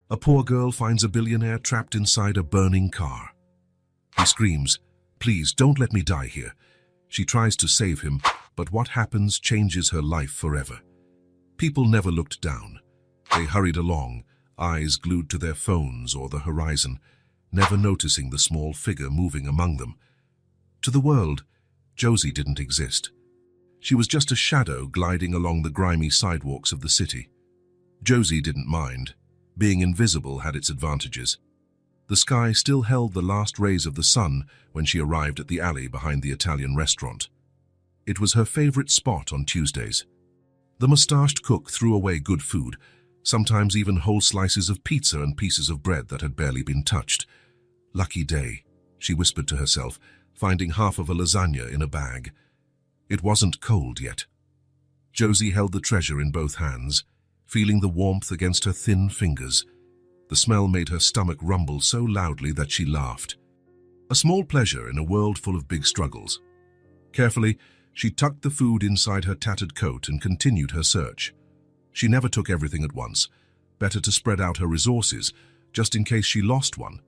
A poor girl finds a billionaire trapped inside a burning car. He screams, "Please, don't let me die here." She tries to save him, but what happens changes her life forever. People never looked down. They hurried along, eyes glued to their phones or the horizon, never noticing the small figure moving among them. To the world, Josie didn't exist. She was just a shadow gliding along the grimy sidewalks of the city. Josie didn't mind. Being invisible had its advantages. The sky still held the last rays of the sun when she arrived at the alley behind the Italian restaurant. It was her favorite spot on Tuesdays. The mustached cook threw away good food, sometimes even whole slices of pizza and pieces of bread that had barely been touched. Lucky day, she whispered to herself, finding half of a lasagna in a bag. It wasn't cold yet. Josie held the treasure in both hands, feeling the warmth against her thin fingers. The smell made her stomach rumble so loudly that she laughed. A small pleasure in a world full of big struggles. Carefully, she tucked the food inside her tattered coat and continued her search. She never took everything at once. Better to spread out her resources, just in case she lost one.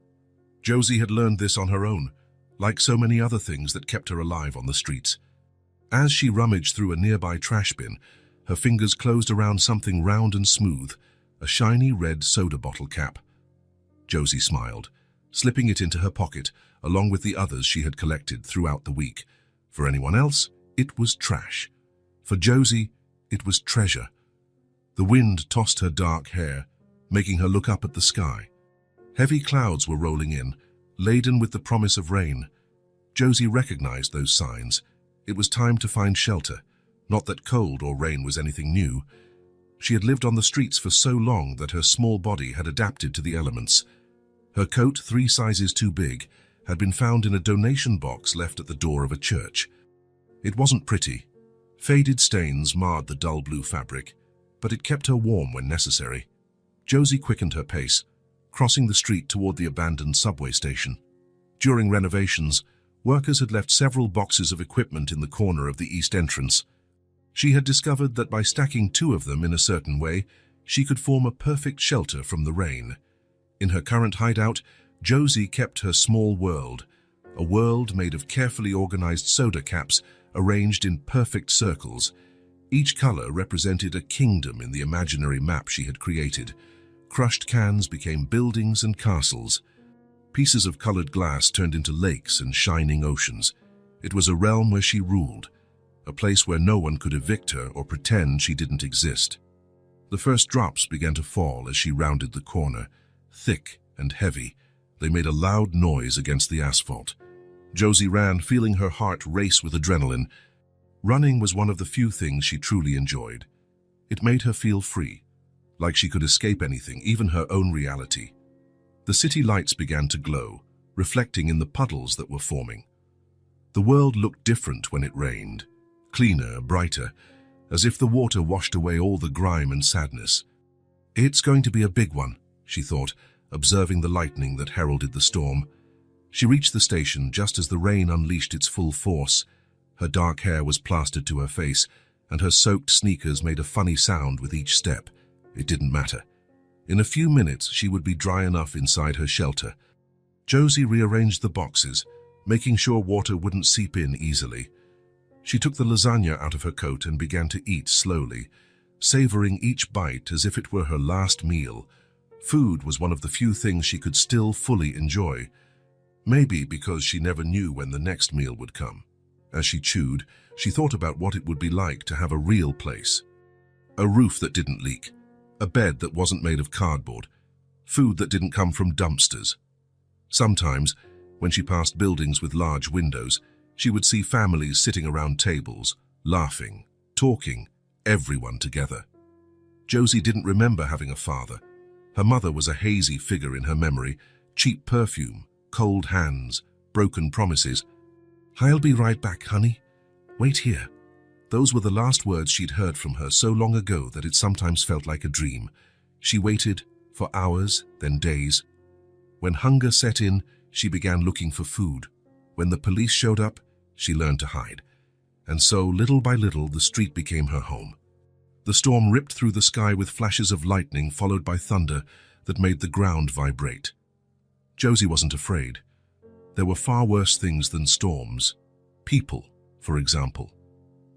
Josie had learned this on her own, like so many other things that kept her alive on the streets. As she rummaged through a nearby trash bin, her fingers closed around something round and smooth, a shiny red soda bottle cap. Josie smiled, slipping it into her pocket, along with the others she had collected throughout the week. For anyone else, it was trash. For Josie, it was treasure. The wind tossed her dark hair, making her look up at the sky. Heavy clouds were rolling in, laden with the promise of rain. Josie recognized those signs. It was time to find shelter. Not that cold or rain was anything new. She had lived on the streets for so long that her small body had adapted to the elements. Her coat, 3 sizes too big, had been found in a donation box left at the door of a church. It wasn't pretty. Faded stains marred the dull blue fabric, but it kept her warm when necessary. Josie quickened her pace, crossing the street toward the abandoned subway station. During renovations, workers had left several boxes of equipment in the corner of the east entrance. She had discovered that by stacking 2 of them in a certain way, she could form a perfect shelter from the rain. In her current hideout, Josie kept her small world, a world made of carefully organized soda caps arranged in perfect circles. Each color represented a kingdom in the imaginary map she had created. Crushed cans became buildings and castles. Pieces of colored glass turned into lakes and shining oceans. It was a realm where she ruled, a place where no one could evict her or pretend she didn't exist. The first drops began to fall as she rounded the corner, thick and heavy. They made a loud noise against the asphalt. Josie ran, feeling her heart race with adrenaline. Running was one of the few things she truly enjoyed. It made her feel free, like she could escape anything, even her own reality. The city lights began to glow, reflecting in the puddles that were forming. The world looked different when it rained. Cleaner, brighter, as if the water washed away all the grime and sadness. It's going to be a big one, she thought, observing the lightning that heralded the storm. She reached the station just as the rain unleashed its full force. Her dark hair was plastered to her face, and her soaked sneakers made a funny sound with each step. It didn't matter. In a few minutes, she would be dry enough inside her shelter. Josie rearranged the boxes, making sure water wouldn't seep in easily. She took the lasagna out of her coat and began to eat slowly, savoring each bite as if it were her last meal. Food was one of the few things she could still fully enjoy, maybe because she never knew when the next meal would come. As she chewed, she thought about what it would be like to have a real place. A roof that didn't leak, a bed that wasn't made of cardboard, food that didn't come from dumpsters. Sometimes, when she passed buildings with large windows, she would see families sitting around tables, laughing, talking, everyone together. Josie didn't remember having a father. Her mother was a hazy figure in her memory, cheap perfume, cold hands, broken promises. "I'll be right back, honey. Wait here." Those were the last words she'd heard from her so long ago that it sometimes felt like a dream. She waited for hours, then days. When hunger set in, she began looking for food. When the police showed up, she learned to hide. And so, little by little, the street became her home. The storm ripped through the sky with flashes of lightning followed by thunder, that made the ground vibrate. Josie wasn't afraid. There were far worse things than storms. People, for example.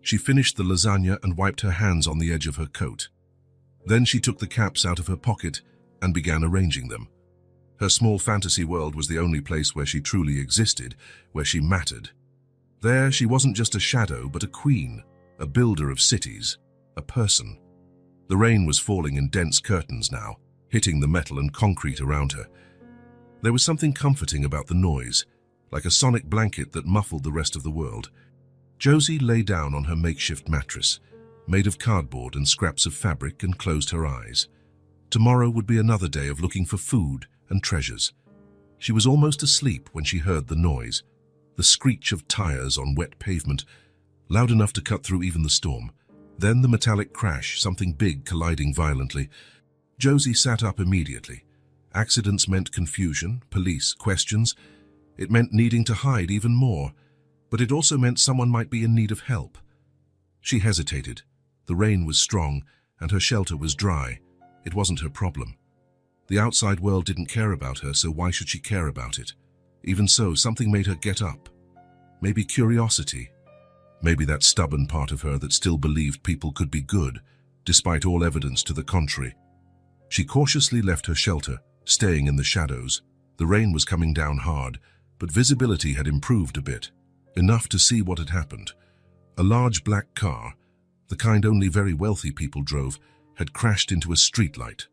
She finished the lasagna and wiped her hands on the edge of her coat. Then she took the caps out of her pocket and began arranging them. Her small fantasy world was the only place where she truly existed, where she mattered. There, she wasn't just a shadow, but a queen, a builder of cities, a person. The rain was falling in dense curtains now, hitting the metal and concrete around her. There was something comforting about the noise, like a sonic blanket that muffled the rest of the world. Josie lay down on her makeshift mattress, made of cardboard and scraps of fabric, and closed her eyes. Tomorrow would be another day of looking for food and treasures. She was almost asleep when she heard the noise, the screech of tires on wet pavement, loud enough to cut through even the storm. Then the metallic crash, something big colliding violently. Josie sat up immediately. Accidents meant confusion, police, questions. It meant needing to hide even more, but it also meant someone might be in need of help. She hesitated. The rain was strong, and her shelter was dry. It wasn't her problem. The outside world didn't care about her, so why should she care about it? Even so, something made her get up. Maybe curiosity. Maybe that stubborn part of her that still believed people could be good, despite all evidence to the contrary. She cautiously left her shelter, staying in the shadows. The rain was coming down hard, but visibility had improved a bit, enough to see what had happened. A large black car, the kind only very wealthy people drove, had crashed into a streetlight.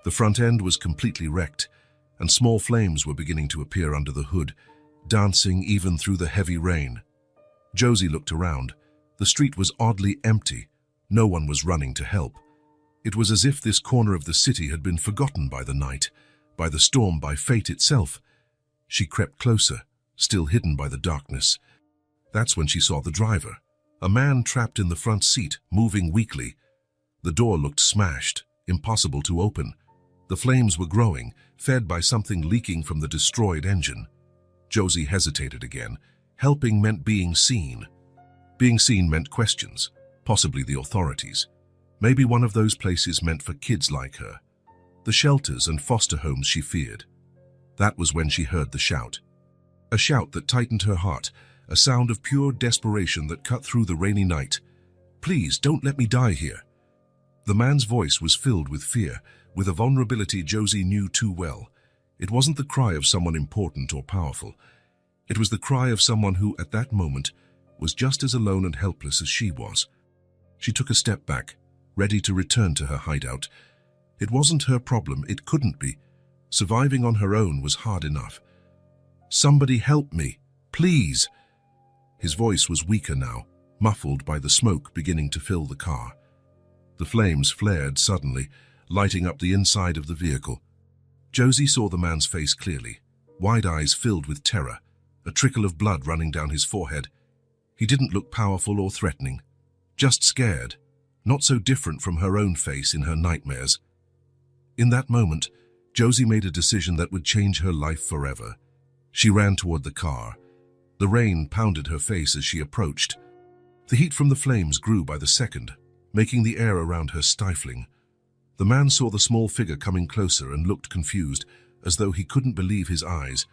The front end was completely wrecked, and small flames were beginning to appear under the hood, dancing even through the heavy rain. Josie looked around. The street was oddly empty. No one was running to help. It was as if this corner of the city had been forgotten by the night, by the storm, by fate itself. She crept closer, still hidden by the darkness. That's when she saw the driver, a man trapped in the front seat, moving weakly. The door looked smashed, impossible to open. The flames were growing, fed by something leaking from the destroyed engine. Josie hesitated again. Helping meant being seen. Being seen meant questions, possibly the authorities. Maybe one of those places meant for kids like her. The shelters and foster homes she feared. That was when she heard the shout. A shout that tightened her heart, a sound of pure desperation that cut through the rainy night. "Please, don't let me die here." The man's voice was filled with fear, with a vulnerability Josie knew too well. It wasn't the cry of someone important or powerful. It was the cry of someone who, at that moment, was just as alone and helpless as she was. She took a step back, ready to return to her hideout. It wasn't her problem, it couldn't be. Surviving on her own was hard enough. "Somebody help me, please." His voice was weaker now, muffled by the smoke beginning to fill the car. The flames flared suddenly, lighting up the inside of the vehicle. Josie saw the man's face clearly, wide eyes filled with terror, a trickle of blood running down his forehead. He didn't look powerful or threatening, just scared, not so different from her own face in her nightmares. In that moment, Josie made a decision that would change her life forever. She ran toward the car. The rain pounded her face as she approached. The heat from the flames grew by the second, making the air around her stifling. The man saw the small figure coming closer and looked confused, as though he couldn't believe his eyes.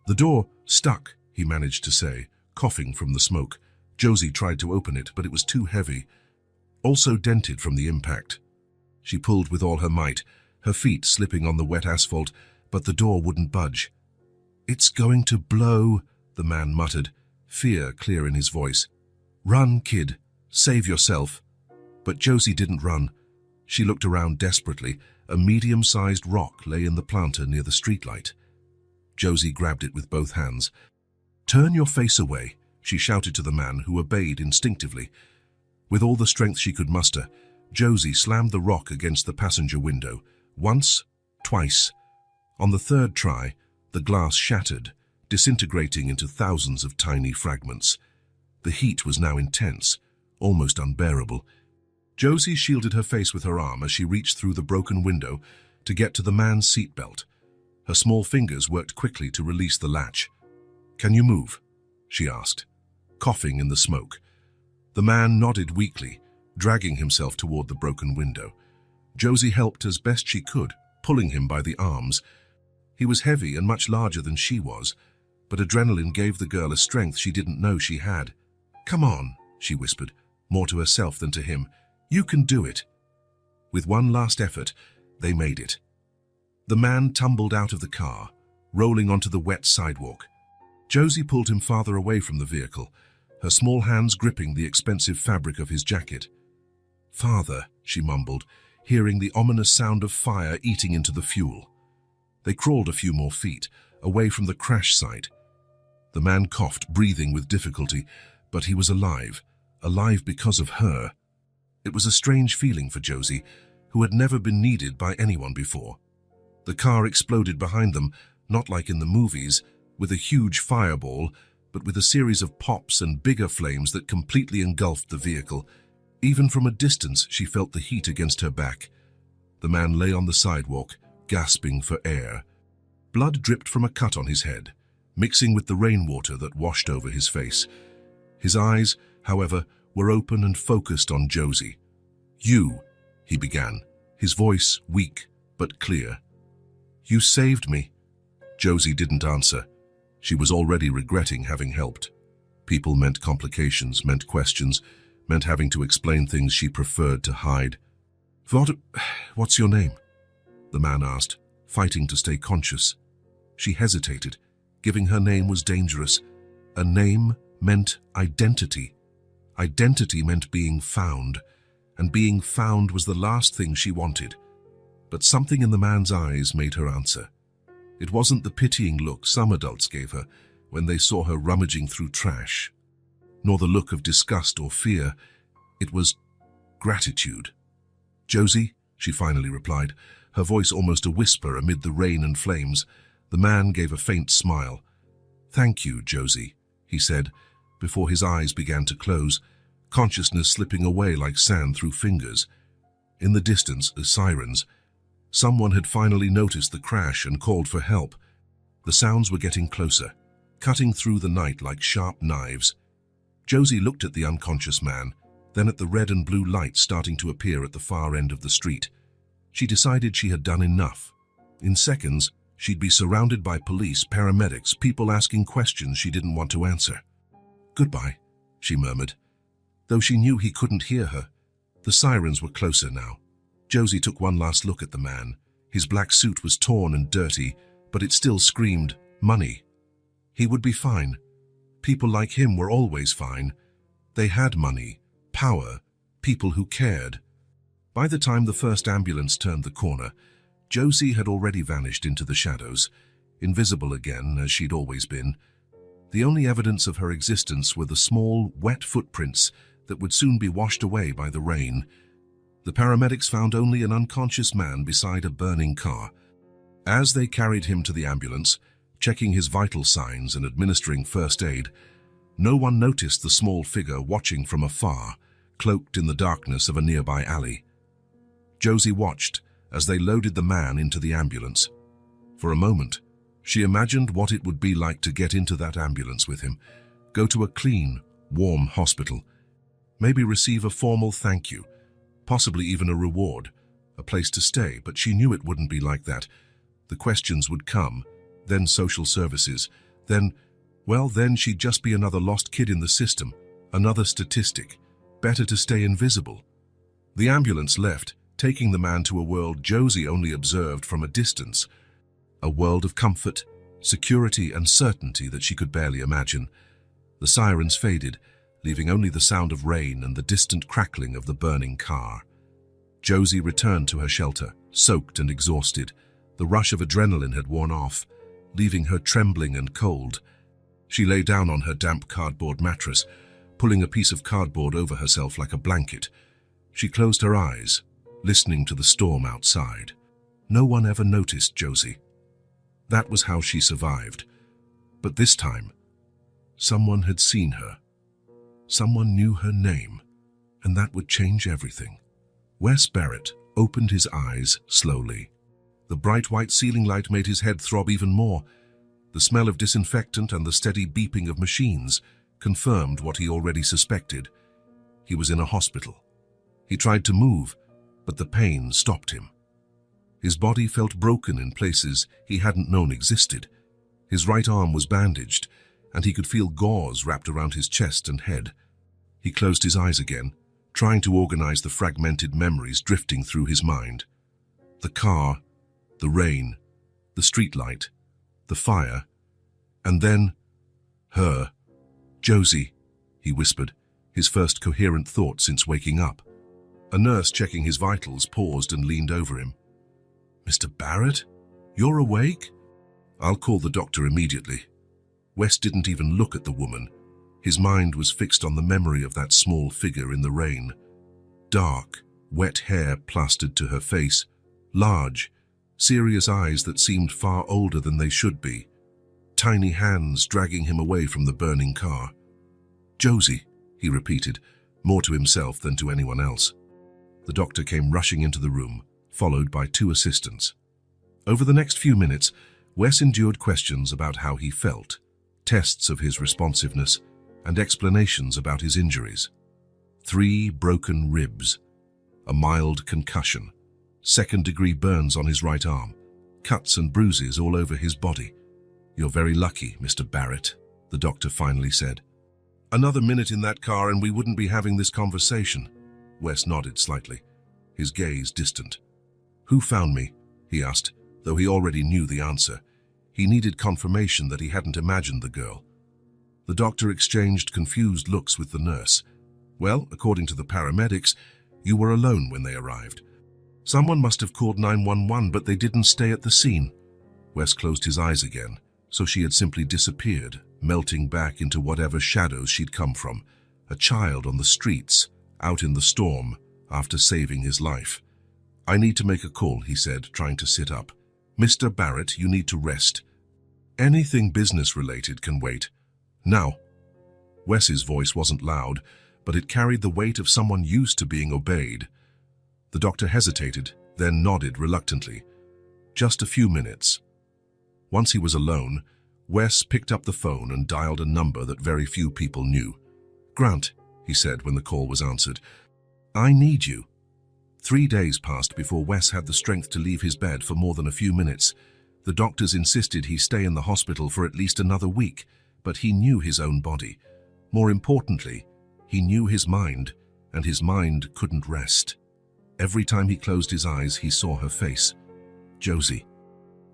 "The door stuck," he managed to say, coughing from the smoke. Josie tried to open it, but it was too heavy, also dented from the impact. She pulled with all her might, her feet slipping on the wet asphalt, but the door wouldn't budge. "It's going to blow," the man muttered, fear clear in his voice. "Run, kid. Save yourself." But Josie didn't run. She looked around desperately. A medium-sized rock lay in the planter near the streetlight. Josie grabbed it with both hands. "Turn your face away," she shouted to the man, who obeyed instinctively. With all the strength she could muster, Josie slammed the rock against the passenger window. Once, twice. On the third try, the glass shattered, disintegrating into thousands of tiny fragments. The heat was now intense, almost unbearable. Josie shielded her face with her arm as she reached through the broken window to get to the man's seatbelt. Her small fingers worked quickly to release the latch. "Can you move?" she asked, coughing in the smoke. The man nodded weakly, dragging himself toward the broken window. Josie helped as best she could, pulling him by the arms. He was heavy and much larger than she was, but adrenaline gave the girl a strength she didn't know she had. "Come on," she whispered, more to herself than to him. "You can do it." With one last effort, they made it. The man tumbled out of the car, rolling onto the wet sidewalk. Josie pulled him farther away from the vehicle, her small hands gripping the expensive fabric of his jacket. "Father," she mumbled, hearing the ominous sound of fire eating into the fuel. They crawled a few more feet, away from the crash site. The man coughed, breathing with difficulty, but he was alive because of her. It was a strange feeling for Josie, who had never been needed by anyone before. The car exploded behind them, not like in the movies, with a huge fireball, but with a series of pops and bigger flames that completely engulfed the vehicle. Even from a distance, she felt the heat against her back. The man lay on the sidewalk, gasping for air. Blood dripped from a cut on his head, mixing with the rainwater that washed over his face. His eyes, however, were open and focused on Josie. "You," he began, his voice weak but clear. "You saved me." Josie didn't answer. She was already regretting having helped. People meant complications, meant questions, meant having to explain things she preferred to hide. What's your name?" the man asked, fighting to stay conscious. She hesitated. Giving her name was dangerous. A name meant identity. Identity meant being found, and being found was the last thing she wanted. But something in the man's eyes made her answer. It wasn't the pitying look some adults gave her when they saw her rummaging through trash, nor the look of disgust or fear. It was gratitude. "Josie," she finally replied, her voice almost a whisper amid the rain and flames. The man gave a faint smile. "Thank you, Josie," he said, before his eyes began to close, consciousness slipping away like sand through fingers. In the distance, the sirens. Someone had finally noticed the crash and called for help. The sounds were getting closer, cutting through the night like sharp knives. Josie looked at the unconscious man, then at the red and blue lights starting to appear at the far end of the street. She decided she had done enough. In seconds, she'd be surrounded by police, paramedics, people asking questions she didn't want to answer. "Goodbye," she murmured. Though she knew he couldn't hear her, the sirens were closer now. Josie took one last look at the man. His black suit was torn and dirty, but it still screamed money. He would be fine. People like him were always fine. They had money, power, people who cared. By the time the first ambulance turned the corner, Josie had already vanished into the shadows, invisible again as she'd always been. The only evidence of her existence were the small, wet footprints that would soon be washed away by the rain. The paramedics found only an unconscious man beside a burning car. As they carried him to the ambulance, checking his vital signs and administering first aid, no one noticed the small figure watching from afar, cloaked in the darkness of a nearby alley. Josie watched as they loaded the man into the ambulance. For a moment, she imagined what it would be like to get into that ambulance with him, go to a clean, warm hospital, maybe receive a formal thank you, possibly even a reward, a place to stay, but she knew it wouldn't be like that. The questions would come, then social services, then she'd just be another lost kid in the system, another statistic. Better to stay invisible. The ambulance left, taking the man to a world Josie only observed from a distance, a world of comfort, security, and certainty that she could barely imagine. The sirens faded, leaving only the sound of rain and the distant crackling of the burning car. Josie returned to her shelter, soaked and exhausted. The rush of adrenaline had worn off, leaving her trembling and cold. She lay down on her damp cardboard mattress, pulling a piece of cardboard over herself like a blanket. She closed her eyes, listening to the storm outside. No one ever noticed Josie. That was how she survived. But this time, someone had seen her. Someone knew her name, and that would change everything. Wes Barrett opened his eyes slowly. The bright white ceiling light made his head throb even more. The smell of disinfectant and the steady beeping of machines confirmed what he already suspected. He was in a hospital. He tried to move, but the pain stopped him. His body felt broken in places he hadn't known existed. His right arm was bandaged, and he could feel gauze wrapped around his chest and head. He closed his eyes again, trying to organize the fragmented memories drifting through his mind. The car, the rain, the streetlight, the fire, and then her. Josie, he whispered, his first coherent thought since waking up. A nurse checking his vitals paused and leaned over him. "Mr. Barrett? You're awake?" "I'll call the doctor immediately." Wes didn't even look at the woman. His mind was fixed on the memory of that small figure in the rain. Dark, wet hair plastered to her face, large, serious eyes that seemed far older than they should be, tiny hands dragging him away from the burning car. "Josie," he repeated, more to himself than to anyone else. The doctor came rushing into the room, followed by 2 assistants. Over the next few minutes, Wes endured questions about how he felt, tests of his responsiveness, and explanations about his injuries. 3 broken ribs, a mild concussion, second-degree burns on his right arm, cuts and bruises all over his body. "You're very lucky, Mr. Barrett," the doctor finally said. "Another minute in that car and we wouldn't be having this conversation." Wes nodded slightly, his gaze distant. "Who found me?" he asked, though he already knew the answer. He needed confirmation that he hadn't imagined the girl. The doctor exchanged confused looks with the nurse. "Well, according to the paramedics, you were alone when they arrived. Someone must have called 911, but they didn't stay at the scene." Wes closed his eyes again, so she had simply disappeared, melting back into whatever shadows she'd come from. A child on the streets, out in the storm, after saving his life. "I need to make a call," he said, trying to sit up. "Mr. Barrett, you need to rest. Anything business-related can wait. Now." Wes's voice wasn't loud, but it carried the weight of someone used to being obeyed. The doctor hesitated, then nodded reluctantly. "Just a few minutes." Once he was alone, Wes picked up the phone and dialed a number that very few people knew. "Grant," he said when the call was answered. "I need you." 3 days passed before Wes had the strength to leave his bed for more than a few minutes. The doctors insisted he stay in the hospital for at least another week, but he knew his own body. More importantly, he knew his mind, and his mind couldn't rest. Every time he closed his eyes, he saw her face. Josie.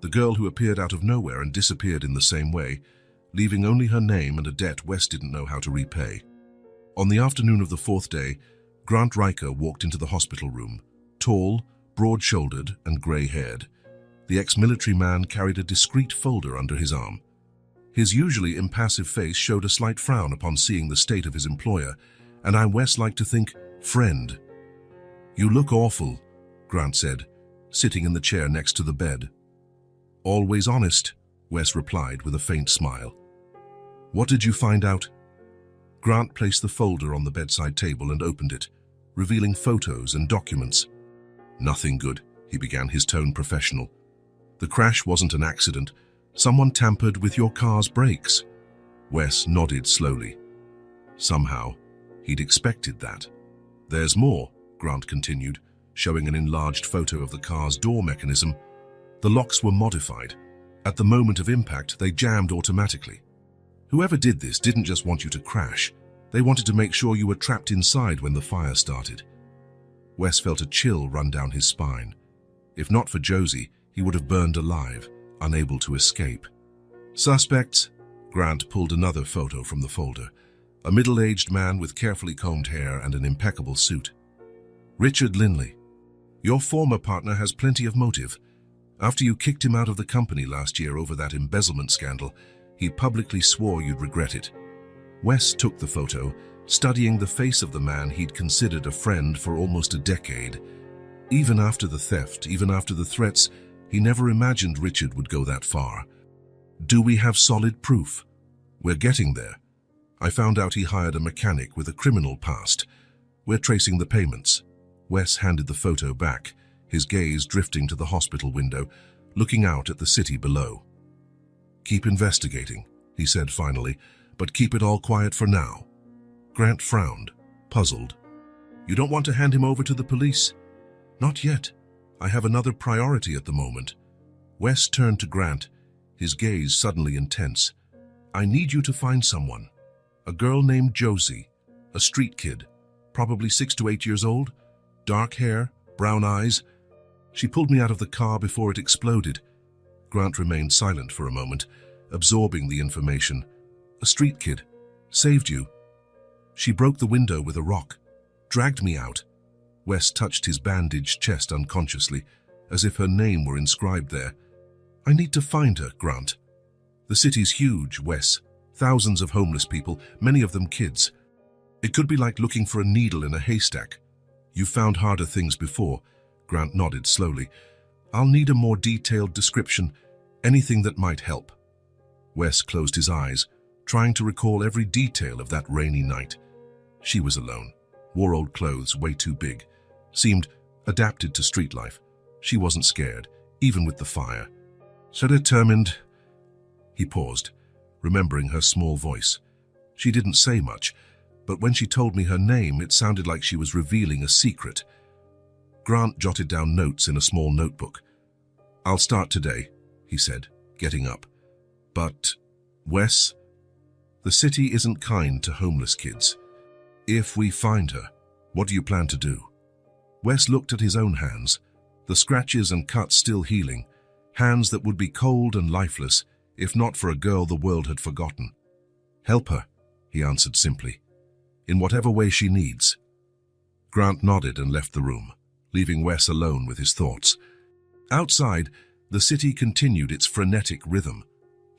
The girl who appeared out of nowhere and disappeared in the same way, leaving only her name and a debt Wes didn't know how to repay. On the afternoon of the 4th day, Grant Riker walked into the hospital room, tall, broad-shouldered, and grey-haired. The ex-military man carried a discreet folder under his arm. His usually impassive face showed a slight frown upon seeing the state of his employer, and Wes liked to think, friend. "You look awful," Grant said, sitting in the chair next to the bed. "Always honest," Wes replied with a faint smile. "What did you find out?" Grant placed the folder on the bedside table and opened it, revealing photos and documents. "Nothing good," he began, his tone professional. "The crash wasn't an accident. Someone tampered with your car's brakes." Wes nodded slowly. Somehow, he'd expected that. "There's more," Grant continued, showing an enlarged photo of the car's door mechanism. "The locks were modified. At the moment of impact, they jammed automatically. Whoever did this didn't just want you to crash. They wanted to make sure you were trapped inside when the fire started." Wes felt a chill run down his spine. If not for Josie, he would have burned alive, unable to escape. "Suspects?" Grant pulled another photo from the folder. A middle-aged man with carefully combed hair and an impeccable suit. "Richard Linley. Your former partner has plenty of motive. After you kicked him out of the company last year over that embezzlement scandal, he publicly swore you'd regret it." Wes took the photo, studying the face of the man he'd considered a friend for almost a decade. Even after the theft, even after the threats, he never imagined Richard would go that far. "Do we have solid proof?" "We're getting there. I found out he hired a mechanic with a criminal past. We're tracing the payments." Wes handed the photo back, his gaze drifting to the hospital window, looking out at the city below. "Keep investigating," he said finally, "but keep it all quiet for now." Grant frowned, puzzled. "You don't want to hand him over to the police?" "Not yet. I have another priority at the moment." Wes turned to Grant, his gaze suddenly intense. "I need you to find someone. A girl named Josie, a street kid, probably 6 to 8 years old, dark hair, brown eyes." She pulled me out of the car before it exploded. Grant remained silent for a moment, absorbing the information. "A street kid. Saved you. She broke the window with a rock. Dragged me out." Wes touched his bandaged chest unconsciously, as if her name were inscribed there. "I need to find her, Grant. The city's huge, Wes. Thousands of homeless people, many of them kids. It could be like looking for a needle in a haystack." "You've found harder things before." Grant nodded slowly. "I'll need a more detailed description, anything that might help." Wes closed his eyes, trying to recall every detail of that rainy night. She was alone, wore old clothes way too big, seemed adapted to street life. She wasn't scared, even with the fire. "So determined." He paused, remembering her small voice. She didn't say much, but when she told me her name, it sounded like she was revealing a secret. Grant jotted down notes in a small notebook. "I'll start today," he said, getting up. "But, Wes, the city isn't kind to homeless kids. If we find her, what do you plan to do?" Wes looked at his own hands, the scratches and cuts still healing, hands that would be cold and lifeless if not for a girl the world had forgotten. "Help her," he answered simply, "in whatever way she needs." Grant nodded and left the room, leaving Wes alone with his thoughts. Outside, the city continued its frenetic rhythm,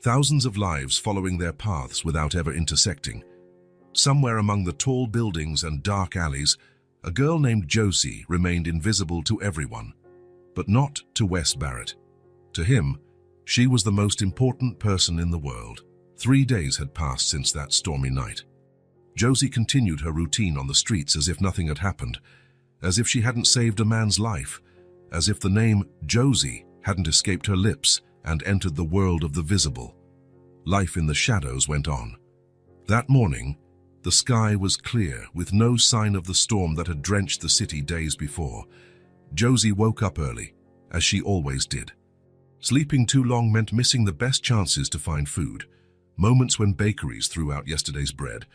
thousands of lives following their paths without ever intersecting. Somewhere among the tall buildings and dark alleys, a girl named Josie remained invisible to everyone, but not to Wes Barrett. To him, she was the most important person in the world. 3 days had passed since that stormy night. Josie continued her routine on the streets as if nothing had happened, as if she hadn't saved a man's life, as if the name Josie hadn't escaped her lips and entered the world of the visible. Life in the shadows went on. That morning, the sky was clear, with no sign of the storm that had drenched the city days before. Josie woke up early, as she always did. Sleeping too long meant missing the best chances to find food, moments when bakeries threw out yesterday's bread,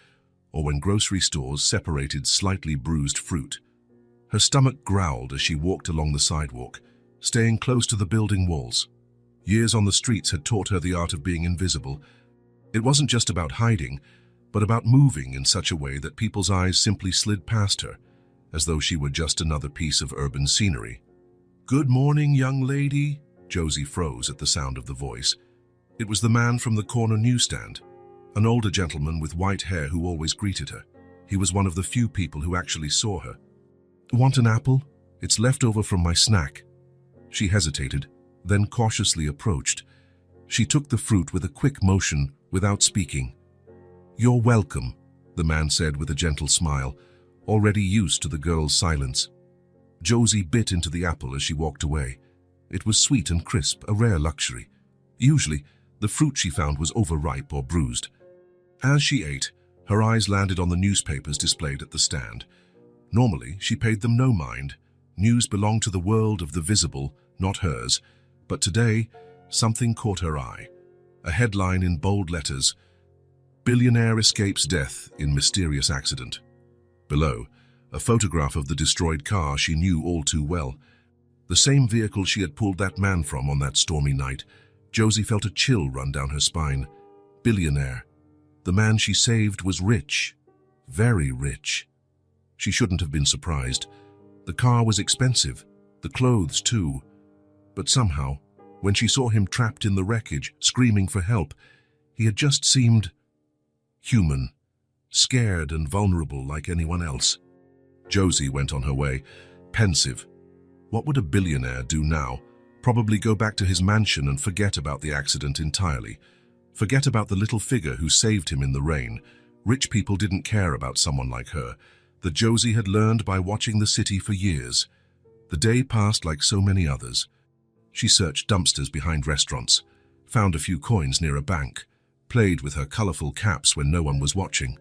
or when grocery stores separated slightly bruised fruit. Her stomach growled as she walked along the sidewalk, staying close to the building walls. Years on the streets had taught her the art of being invisible. It wasn't just about hiding, but about moving in such a way that people's eyes simply slid past her, as though she were just another piece of urban scenery. "Good morning, young lady." Josie froze at the sound of the voice. It was the man from the corner newsstand, an older gentleman with white hair who always greeted her. He was one of the few people who actually saw her. "Want an apple? It's left over from my snack." She hesitated, then cautiously approached. She took the fruit with a quick motion, without speaking. "You're welcome," the man said with a gentle smile, already used to the girl's silence. Josie bit into the apple as she walked away. It was sweet and crisp, a rare luxury. Usually, the fruit she found was overripe or bruised. As she ate, her eyes landed on the newspapers displayed at the stand. Normally, she paid them no mind. News belonged to the world of the visible, not hers. But today, something caught her eye. A headline in bold letters: "Billionaire escapes death in mysterious accident." Below, a photograph of the destroyed car she knew all too well. The same vehicle she had pulled that man from on that stormy night. Josie felt a chill run down her spine. Billionaire. The man she saved was rich. Very rich. She shouldn't have been surprised. The car was expensive, the clothes too. But somehow, when she saw him trapped in the wreckage, screaming for help, he had just seemed human, scared and vulnerable like anyone else. Josie went on her way, pensive. What would a billionaire do now? Probably go back to his mansion and forget about the accident entirely. Forget about the little figure who saved him in the rain. Rich people didn't care about someone like her, that Josie had learned by watching the city for years. The day passed like so many others. She searched dumpsters behind restaurants, found a few coins near a bank, played with her colorful caps when no one was watching.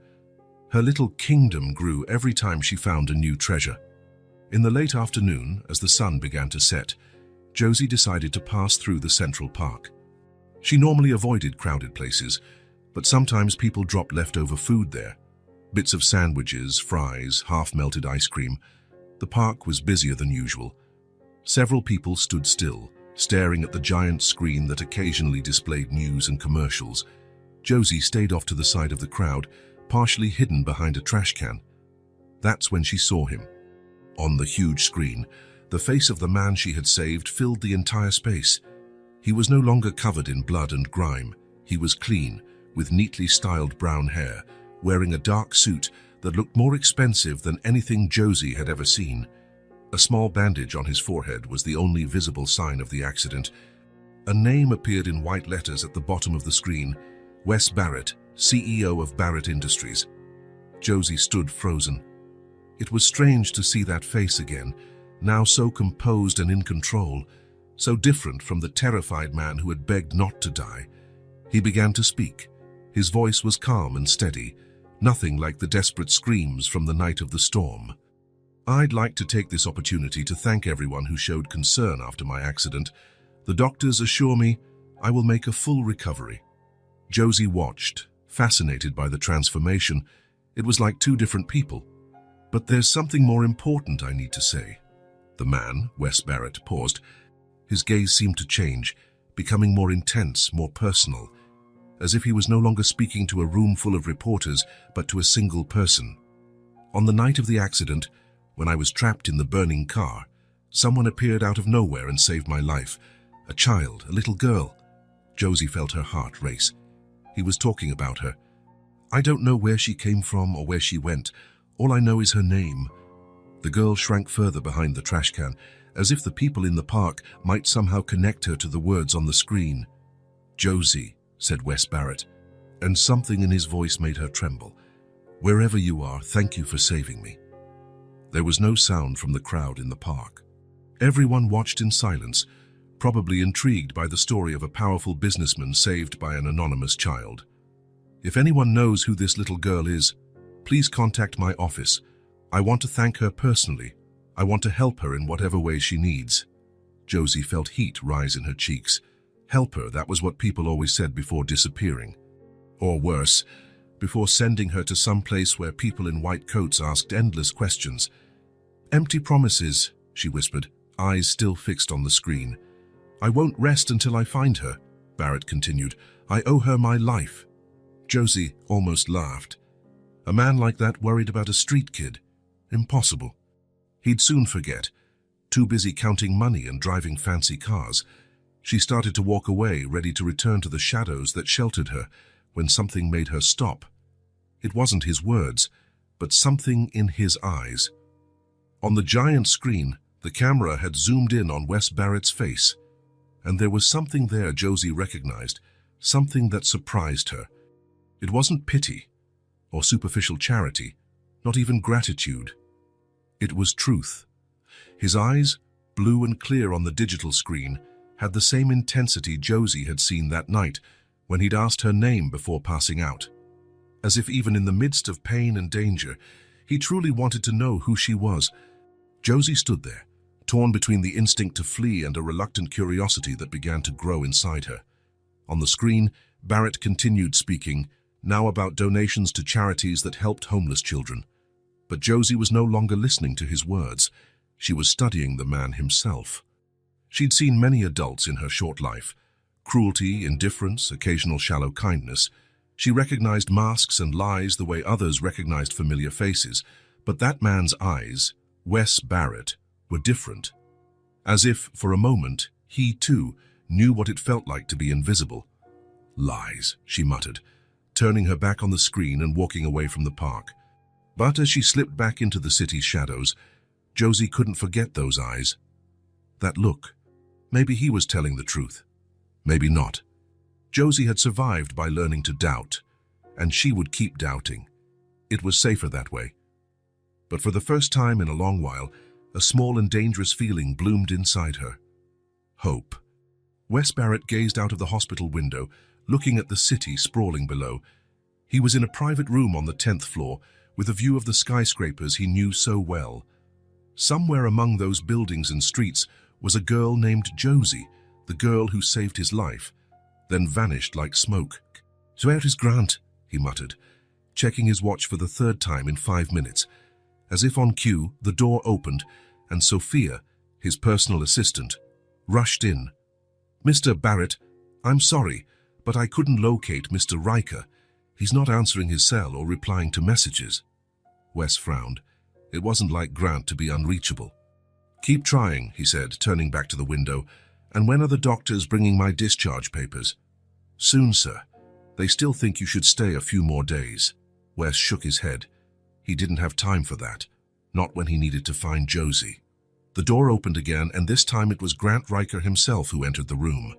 Her little kingdom grew every time she found a new treasure. In the late afternoon, as the sun began to set, Josie decided to pass through the Central Park. She normally avoided crowded places, but sometimes people dropped leftover food there. Bits of sandwiches, fries, half-melted ice cream. The park was busier than usual. Several people stood still, staring at the giant screen that occasionally displayed news and commercials. Josie stayed off to the side of the crowd, partially hidden behind a trash can. That's when she saw him. On the huge screen, the face of the man she had saved filled the entire space. He was no longer covered in blood and grime. He was clean, with neatly styled brown hair, wearing a dark suit that looked more expensive than anything Josie had ever seen. A small bandage on his forehead was the only visible sign of the accident. A name appeared in white letters at the bottom of the screen: Wes Barrett, CEO of Barrett Industries. Josie stood frozen. It was strange to see that face again, now so composed and in control, so different from the terrified man who had begged not to die. He began to speak. His voice was calm and steady, nothing like the desperate screams from the night of the storm. "I'd like to take this opportunity to thank everyone who showed concern after my accident. The doctors assure me I will make a full recovery." Josie watched, fascinated by the transformation. It was like two different people. "But there's something more important I need to say." The man, Wes Barrett, paused. His gaze seemed to change, becoming more intense, more personal, as if he was no longer speaking to a room full of reporters, but to a single person. "On the night of the accident, when I was trapped in the burning car, someone appeared out of nowhere and saved my life. A child, a little girl." Josie felt her heart race. He was talking about her. "I don't know where she came from or where she went. All I know is her name." The girl shrank further behind the trash can, as if the people in the park might somehow connect her to the words on the screen. "Josie," said Wes Barrett, and something in his voice made her tremble. "Wherever you are, thank you for saving me." There was no sound from the crowd in the park. Everyone watched in silence, probably intrigued by the story of a powerful businessman saved by an anonymous child. "If anyone knows who this little girl is, please contact my office. I want to thank her personally. I want to help her in whatever way she needs." Josie felt heat rise in her cheeks. Help her, that was what people always said before disappearing. Or worse, before sending her to some place where people in white coats asked endless questions. "Empty promises," she whispered, eyes still fixed on the screen. "I won't rest until I find her," Barrett continued. "I owe her my life." Josie almost laughed. A man like that worried about a street kid? Impossible. He'd soon forget, too busy counting money and driving fancy cars. She started to walk away, ready to return to the shadows that sheltered her, when something made her stop. It wasn't his words, but something in his eyes. On the giant screen, the camera had zoomed in on Wes Barrett's face, and there was something there Josie recognized, something that surprised her. It wasn't pity or superficial charity, not even gratitude. It was truth. His eyes, blue and clear on the digital screen, had the same intensity Josie had seen that night when he'd asked her name before passing out. As if even in the midst of pain and danger, he truly wanted to know who she was. Josie stood there, torn between the instinct to flee and a reluctant curiosity that began to grow inside her. On the screen, Barrett continued speaking, now about donations to charities that helped homeless children. But Josie was no longer listening to his words. She was studying the man himself. She'd seen many adults in her short life. Cruelty, indifference, occasional shallow kindness. She recognized masks and lies the way others recognized familiar faces. But that man's eyes, Wes Barrett, were different. As if, for a moment, he too knew what it felt like to be invisible. "Lies," she muttered, turning her back on the screen and walking away from the park. But as she slipped back into the city's shadows, Josie couldn't forget those eyes. That look. Maybe he was telling the truth. Maybe not. Josie had survived by learning to doubt, and she would keep doubting. It was safer that way. But for the first time in a long while, a small and dangerous feeling bloomed inside her. Hope. Wes Barrett gazed out of the hospital window, looking at the city sprawling below. He was in a private room on the 10th floor, with a view of the skyscrapers he knew so well. Somewhere among those buildings and streets was a girl named Josie, the girl who saved his life, then vanished like smoke. "So where is Grant?" he muttered, checking his watch for the third time in 5 minutes. As if on cue, the door opened, and Sophia, his personal assistant, rushed in. "Mr. Barrett, I'm sorry, but I couldn't locate Mr. Riker. He's not answering his cell or replying to messages." Wes frowned. It wasn't like Grant to be unreachable. "Keep trying," he said, turning back to the window. "And when are the doctors bringing my discharge papers?" "Soon, sir. They still think you should stay a few more days." Wes shook his head. He didn't have time for that, not when he needed to find Josie. The door opened again, and this time it was Grant Riker himself who entered the room.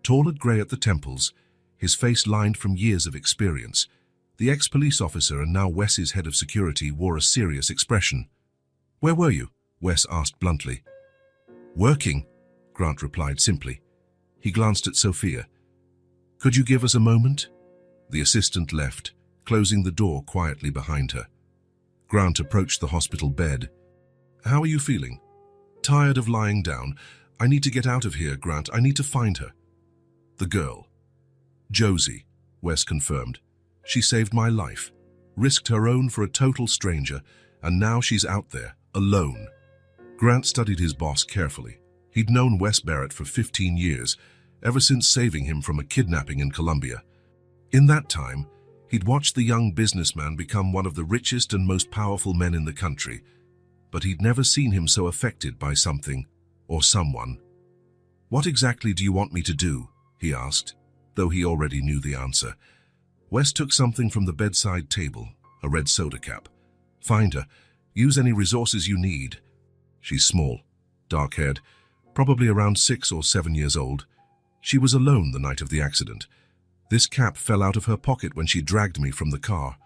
Tall and grey at the temples, his face lined from years of experience, the ex-police officer and now Wes's head of security wore a serious expression. "Where were you?" Wes asked bluntly. "Working," Grant replied simply. He glanced at Sophia. "Could you give us a moment?" The assistant left, closing the door quietly behind her. Grant approached the hospital bed. "How are you feeling?" "Tired of lying down. I need to get out of here, Grant. I need to find her." "The girl." "Josie," Wes confirmed. "She saved my life, risked her own for a total stranger, and now she's out there, alone." Grant studied his boss carefully. He'd known Wes Barrett for 15 years, ever since saving him from a kidnapping in Colombia. In that time, he'd watched the young businessman become one of the richest and most powerful men in the country, but he'd never seen him so affected by something or someone. "What exactly do you want me to do?" he asked, though he already knew the answer. Wes took something from the bedside table, a red soda cap. "Find her. Use any resources you need." "She's small, dark-haired, probably around 6 or 7 years old. She was alone the night of the accident. This cap fell out of her pocket when she dragged me from the car."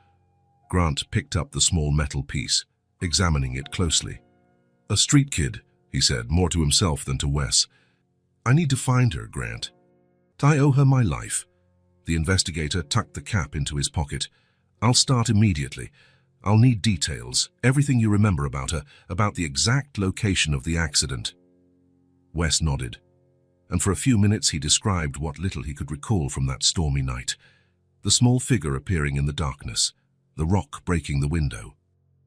Grant picked up the small metal piece, examining it closely. "A street kid," he said, more to himself than to Wes. "I need to find her, Grant. I owe her my life." The investigator tucked the cap into his pocket. "I'll start immediately. I'll need details, everything you remember about her, about the exact location of the accident." Wes nodded, and for a few minutes he described what little he could recall from that stormy night. The small figure appearing in the darkness, the rock breaking the window,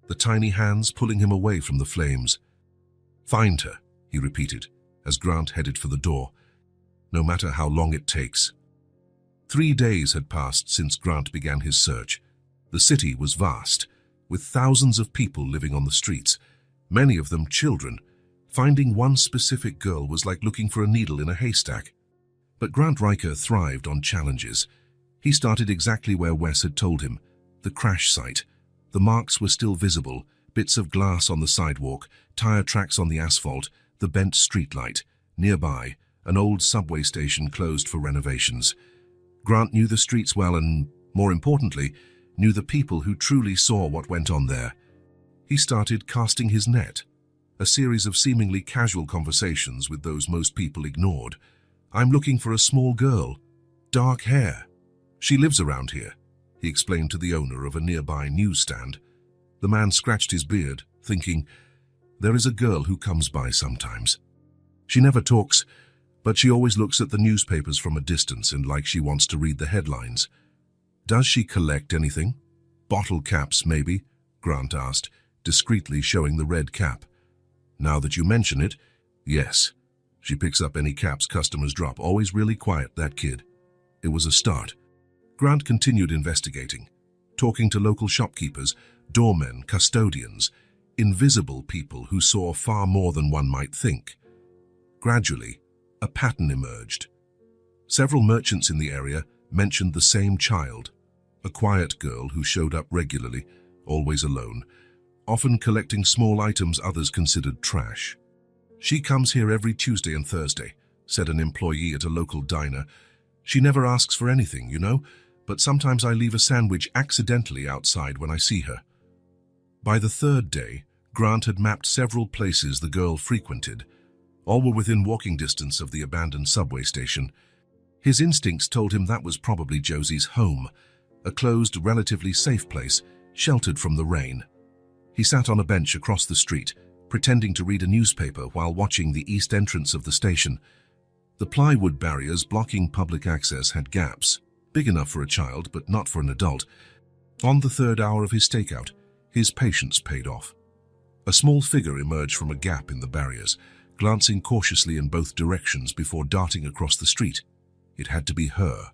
the tiny hands pulling him away from the flames. "Find her," he repeated, as Grant headed for the door. "No matter how long it takes." 3 days had passed since Grant began his search. The city was vast, with thousands of people living on the streets, many of them children. Finding one specific girl was like looking for a needle in a haystack. But Grant Riker thrived on challenges. He started exactly where Wes had told him, the crash site. The marks were still visible, bits of glass on the sidewalk, tire tracks on the asphalt, the bent streetlight. Nearby, an old subway station closed for renovations. Grant knew the streets well and, more importantly, knew the people who truly saw what went on there. He started casting his net, a series of seemingly casual conversations with those most people ignored. "I'm looking for a small girl, dark hair. She lives around here," he explained to the owner of a nearby newsstand. The man scratched his beard, thinking, "There is a girl who comes by sometimes. She never talks, but she always looks at the newspapers from a distance and like she wants to read the headlines." "Does she collect anything?" "Bottle caps, maybe?" Grant asked, discreetly showing the red cap. "Now that you mention it, yes. She picks up any caps customers drop. Always really quiet, that kid." It was a start. Grant continued investigating, talking to local shopkeepers, doormen, custodians, invisible people who saw far more than one might think. Gradually, a pattern emerged. Several merchants in the area mentioned the same child, a quiet girl who showed up regularly, always alone, often collecting small items others considered trash. "She comes here every Tuesday and Thursday," said an employee at a local diner. "She never asks for anything, you know, but sometimes I leave a sandwich accidentally outside when I see her." By the third day, Grant had mapped several places the girl frequented. All were within walking distance of the abandoned subway station. His instincts told him that was probably Josie's home, a closed, relatively safe place, sheltered from the rain. He sat on a bench across the street, pretending to read a newspaper while watching the east entrance of the station. The plywood barriers blocking public access had gaps, big enough for a child but not for an adult. On the third hour of his stakeout, his patience paid off. A small figure emerged from a gap in the barriers, glancing cautiously in both directions before darting across the street. It had to be her.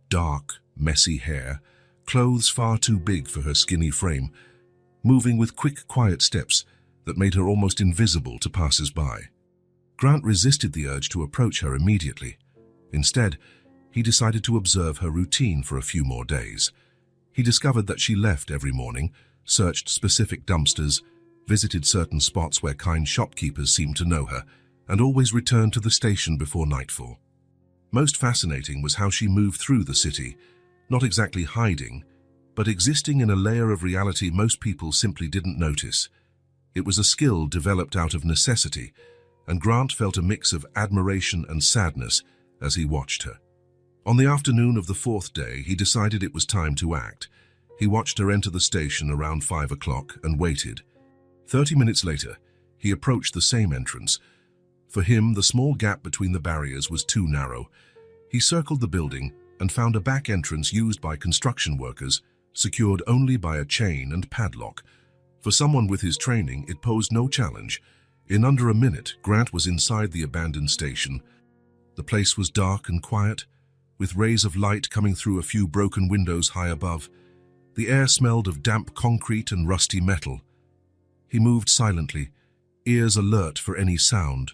Dark, messy hair, clothes far too big for her skinny frame, moving with quick, quiet steps that made her almost invisible to passers-by. Grant resisted the urge to approach her immediately. Instead, he decided to observe her routine for a few more days. He discovered that she left every morning, searched specific dumpsters, visited certain spots where kind shopkeepers seemed to know her, and always returned to the station before nightfall. Most fascinating was how she moved through the city, not exactly hiding, but existing in a layer of reality most people simply didn't notice. It was a skill developed out of necessity, and Grant felt a mix of admiration and sadness as he watched her. On the afternoon of the fourth day, he decided it was time to act. He watched her enter the station around 5 o'clock and waited. 30 minutes later, he approached the same entrance. For him, the small gap between the barriers was too narrow. He circled the building and found a back entrance used by construction workers, secured only by a chain and padlock. For someone with his training, it posed no challenge. In under a minute, Grant was inside the abandoned station. The place was dark and quiet, with rays of light coming through a few broken windows high above. The air smelled of damp concrete and rusty metal. He moved silently, ears alert for any sound.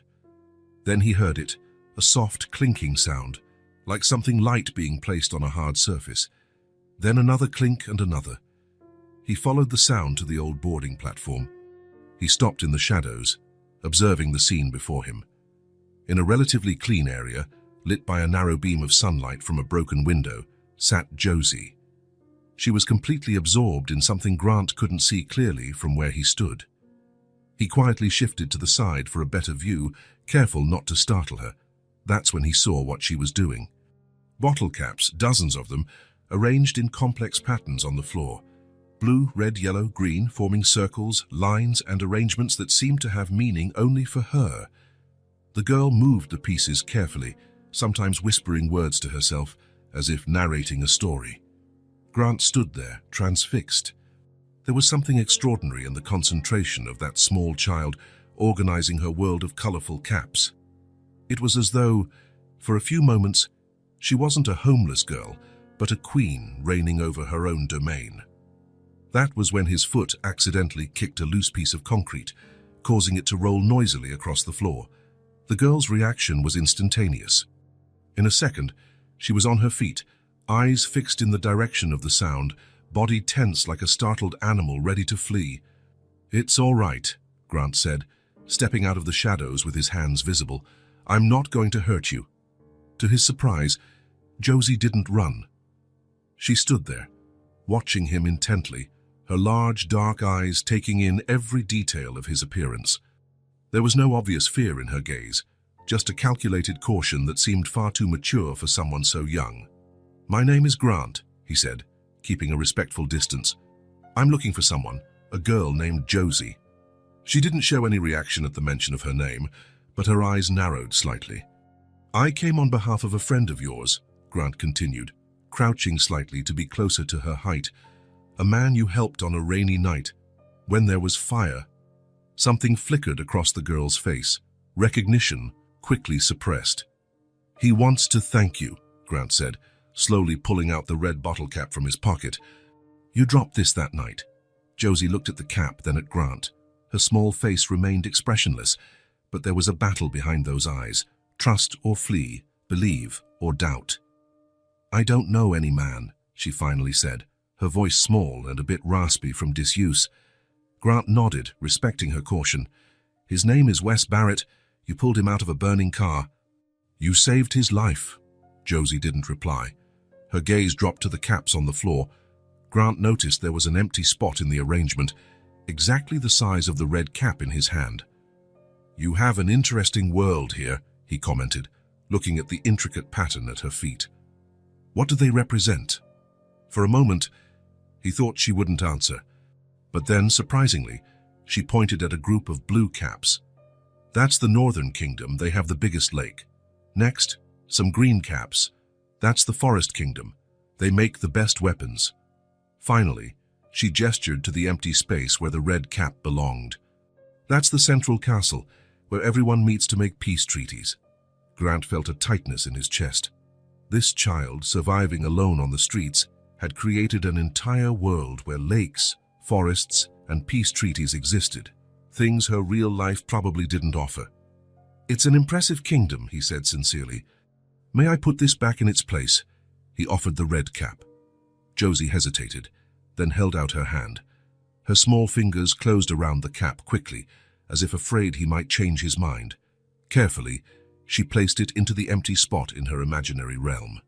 Then he heard it, a soft clinking sound, like something light being placed on a hard surface. Then another clink and another. He followed the sound to the old boarding platform. He stopped in the shadows, observing the scene before him. In a relatively clean area, lit by a narrow beam of sunlight from a broken window, sat Josie. She was completely absorbed in something Grant couldn't see clearly from where he stood. He quietly shifted to the side for a better view, careful not to startle her. That's when he saw what she was doing. Bottle caps, dozens of them, arranged in complex patterns on the floor. Blue, red, yellow, green, forming circles, lines, and arrangements that seemed to have meaning only for her. The girl moved the pieces carefully, sometimes whispering words to herself, as if narrating a story. Grant stood there, transfixed. There was something extraordinary in the concentration of that small child organizing her world of colorful caps. It was as though, for a few moments, she wasn't a homeless girl, but a queen reigning over her own domain. That was when his foot accidentally kicked a loose piece of concrete, causing it to roll noisily across the floor. The girl's reaction was instantaneous. In a second, she was on her feet, eyes fixed in the direction of the sound, body tense like a startled animal ready to flee. "It's all right," Grant said, stepping out of the shadows with his hands visible. "I'm not going to hurt you." To his surprise, Josie didn't run. She stood there, watching him intently, her large, dark eyes taking in every detail of his appearance. There was no obvious fear in her gaze, just a calculated caution that seemed far too mature for someone so young. "My name is Grant," he said, keeping a respectful distance. "I'm looking for someone, a girl named Josie." She didn't show any reaction at the mention of her name, but her eyes narrowed slightly. "I came on behalf of a friend of yours," Grant continued, crouching slightly to be closer to her height. "A man you helped on a rainy night, when there was fire." Something flickered across the girl's face, recognition quickly suppressed. "He wants to thank you," Grant said, slowly pulling out the red bottle cap from his pocket. "You dropped this that night." Josie looked at the cap, then at Grant. Her small face remained expressionless, but there was a battle behind those eyes. Trust or flee, believe or doubt. "I don't know any man," she finally said, her voice small and a bit raspy from disuse. Grant nodded, respecting her caution. "His name is Wes Barrett. You pulled him out of a burning car." "You saved his life." Josie didn't reply. Her gaze dropped to the caps on the floor. Grant noticed there was an empty spot in the arrangement, exactly the size of the red cap in his hand. "You have an interesting world here," he commented, looking at the intricate pattern at her feet. "What do they represent?" For a moment, he thought she wouldn't answer. But then, surprisingly, She pointed at a group of blue caps. That's the Northern Kingdom, they have the biggest lake. Next, some green caps. That's the Forest Kingdom. They make the best weapons. Finally, she gestured to the empty space where the red cap belonged. That's the Central Castle, where everyone meets to make peace treaties. Grant felt a tightness in his chest. This child, surviving alone on the streets, had created an entire world where lakes, forests, and peace treaties existed, things her real life probably didn't offer. "It's an impressive kingdom," he said sincerely. "May I put this back in its place?" He offered the red cap. Josie hesitated, then held out her hand. Her small fingers closed around the cap quickly, as if afraid he might change his mind. Carefully, she placed it into the empty spot in her imaginary realm.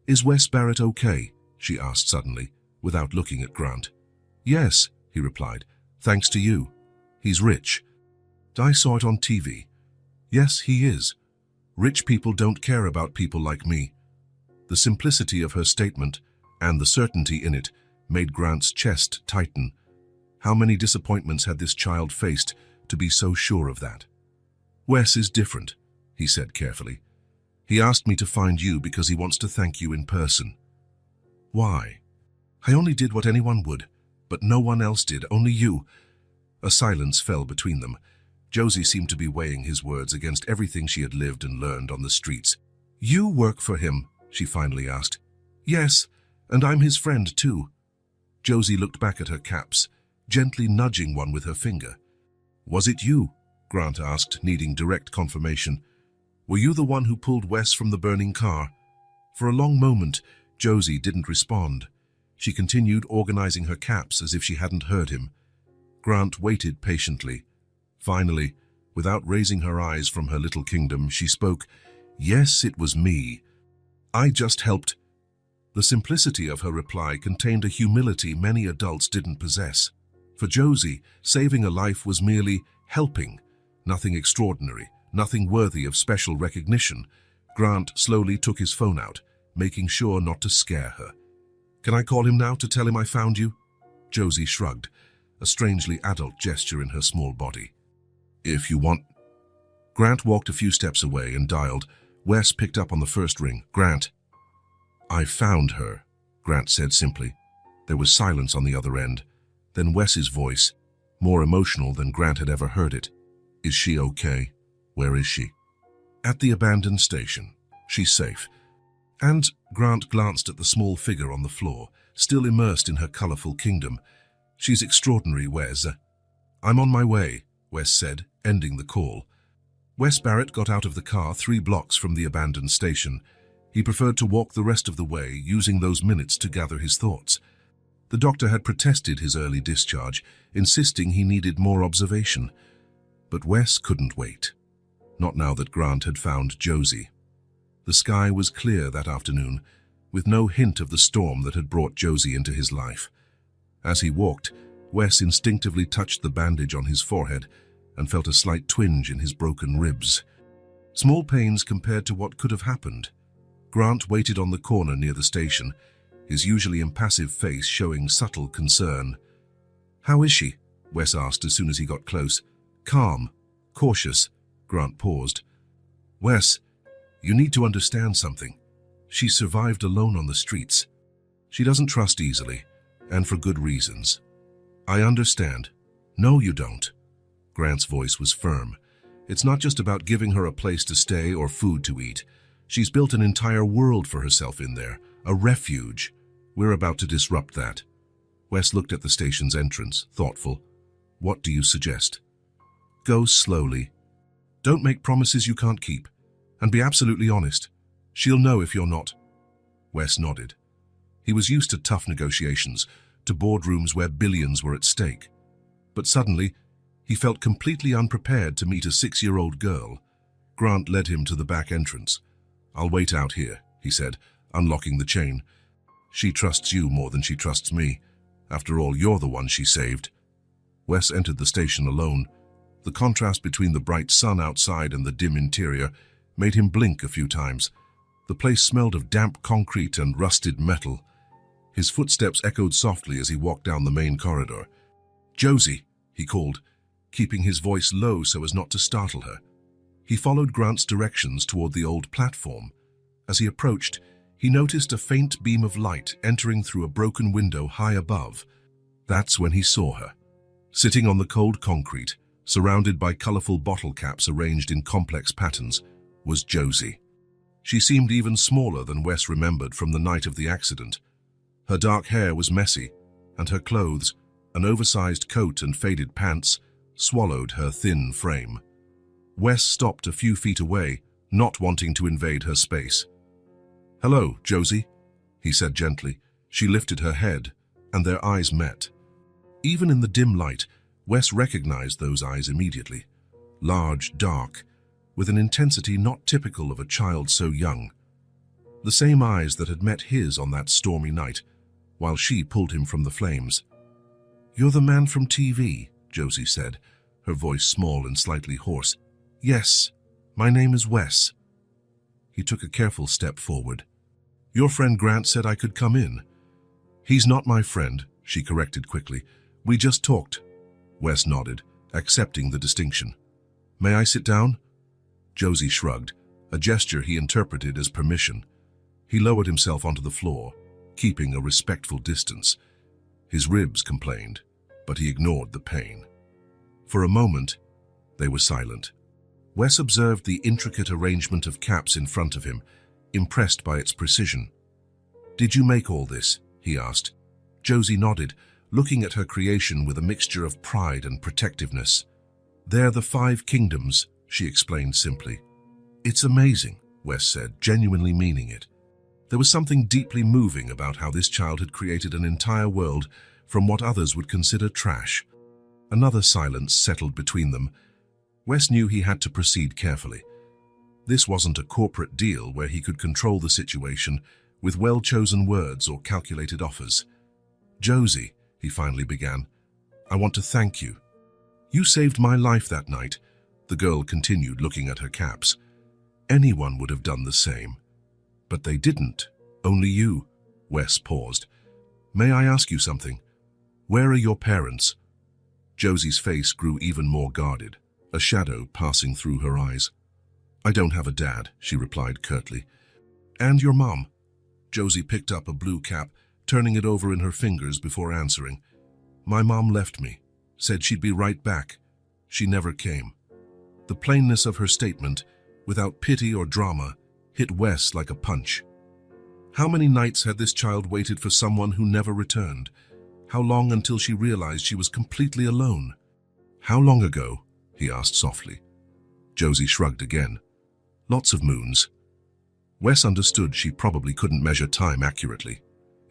"Is Wes Barrett okay?" she asked suddenly, without looking at Grant. "Yes," he replied, "thanks to you. He's rich. I saw it on TV. Yes, he is. Rich people don't care about people like me." The simplicity of her statement, and the certainty in it, made Grant's chest tighten. How many disappointments had this child faced to be so sure of that? "Wes is different," he said carefully. "He asked me to find you because he wants to thank you in person." "Why?" "I only did what anyone would, but no one else did, only you." A silence fell between them. Josie seemed to be weighing his words against everything she had lived and learned on the streets. "You work for him?" she finally asked. "Yes, and I'm his friend too." Josie looked back at her caps, gently nudging one with her finger. "Was it you?" Grant asked, needing direct confirmation. "Were you the one who pulled Wes from the burning car?" For a long moment, Josie didn't respond. She continued organizing her caps as if she hadn't heard him. Grant waited patiently. Finally, without raising her eyes from her little kingdom, she spoke. "Yes, it was me. I just helped." The simplicity of her reply contained a humility many adults didn't possess. For Josie, saving a life was merely helping, nothing extraordinary, nothing worthy of special recognition. Grant slowly took his phone out, making sure not to scare her. "Can I call him now to tell him I found you?" Josie shrugged, a strangely adult gesture in her small body. "If you want." Grant walked a few steps away and dialed. Wes picked up on the first ring. "Grant." "I found her," Grant said simply. There was silence on the other end. Then Wes's voice, more emotional than Grant had ever heard it. "Is she okay? Where is she?" "At the abandoned station. She's safe." And Grant glanced at the small figure on the floor, still immersed in her colorful kingdom. "She's extraordinary, Wes." "I'm on my way," Wes said, ending the call. Wes Barrett got out of the car 3 blocks from the abandoned station. He preferred to walk the rest of the way, using those minutes to gather his thoughts. The doctor had protested his early discharge, insisting he needed more observation. But Wes couldn't wait. Not now that Grant had found Josie. The sky was clear that afternoon, with no hint of the storm that had brought Josie into his life. As he walked, Wes instinctively touched the bandage on his forehead and felt a slight twinge in his broken ribs. Small pains compared to what could have happened. Grant waited on the corner near the station, his usually impassive face showing subtle concern. "How is she?" Wes asked as soon as he got close. "Calm, cautious." Grant paused. "Wes, you need to understand something. She survived alone on the streets. She doesn't trust easily, and for good reasons." "I understand." "No, you don't." Grant's voice was firm. "It's not just about giving her a place to stay or food to eat. She's built an entire world for herself in there, a refuge. We're about to disrupt that." Wes looked at the station's entrance, thoughtful. "What do you suggest?" "Go slowly. Don't make promises you can't keep. And be absolutely honest. She'll know if you're not." Wes nodded. He was used to tough negotiations, to boardrooms where billions were at stake. But suddenly, he felt completely unprepared to meet a 6-year-old girl. Grant led him to the back entrance. "I'll wait out here," he said, unlocking the chain. "She trusts you more than she trusts me. After all, you're the one she saved." Wes entered the station alone. The contrast between the bright sun outside and the dim interior made him blink a few times. The place smelled of damp concrete and rusted metal. His footsteps echoed softly as he walked down the main corridor. "Josie," he called, keeping his voice low so as not to startle her. He followed Grant's directions toward the old platform. As he approached, he noticed a faint beam of light entering through a broken window high above. That's when he saw her. Sitting on the cold concrete, surrounded by colorful bottle caps arranged in complex patterns, was Josie. She seemed even smaller than Wes remembered from the night of the accident. Her dark hair was messy, and her clothes, an oversized coat and faded pants, swallowed her thin frame. Wes stopped a few feet away, not wanting to invade her space. "Hello, Josie," he said gently. She lifted her head, and their eyes met. Even in the dim light, Wes recognized those eyes immediately. Large, dark, with an intensity not typical of a child so young. The same eyes that had met his on that stormy night, while she pulled him from the flames. "You're the man from TV," Josie said, her voice small and slightly hoarse. "Yes, my name is Wes." He took a careful step forward. "Your friend Grant said I could come in." "He's not my friend," she corrected quickly. "We just talked." Wes nodded, accepting the distinction. "May I sit down?" Josie shrugged, a gesture he interpreted as permission. He lowered himself onto the floor, keeping a respectful distance. His ribs complained, but he ignored the pain. For a moment, they were silent. Wes observed the intricate arrangement of caps in front of him, impressed by its precision. "Did you make all this?" he asked. Josie nodded, looking at her creation with a mixture of pride and protectiveness. "They're the 5 kingdoms," she explained simply. "It's amazing," Wes said, genuinely meaning it. There was something deeply moving about how this child had created an entire world from what others would consider trash. Another silence settled between them. Wes knew he had to proceed carefully. This wasn't a corporate deal where he could control the situation with well-chosen words or calculated offers. "Josie," he finally began, "I want to thank you. You saved my life that night," the girl continued, looking at her caps. "Anyone would have done the same. But they didn't. Only you." Wes paused. "May I ask you something? Where are your parents?" Josie's face grew even more guarded, a shadow passing through her eyes. "I don't have a dad," she replied curtly. "And your mom?" Josie picked up a blue cap, turning it over in her fingers before answering. "My mom left me, said she'd be right back. She never came." The plainness of her statement, without pity or drama, hit Wes like a punch. How many nights had this child waited for someone who never returned? How long until she realized she was completely alone? "How long ago?" he asked softly. Josie shrugged again. "Lots of moons." Wes understood she probably couldn't measure time accurately.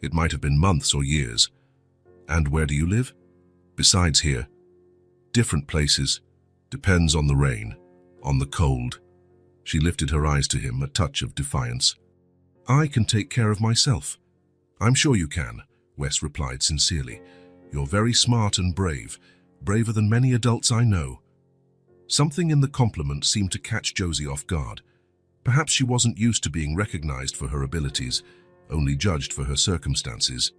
It might have been months or years. "And where do you live?" "Besides here." "Different places. Depends on the rain, on the cold." She lifted her eyes to him, a touch of defiance. "I can take care of myself." "I'm sure you can," Wes replied sincerely. "You're very smart and brave, braver than many adults I know." Something in the compliment seemed to catch Josie off guard. Perhaps she wasn't used to being recognized for her abilities, only judged for her circumstances.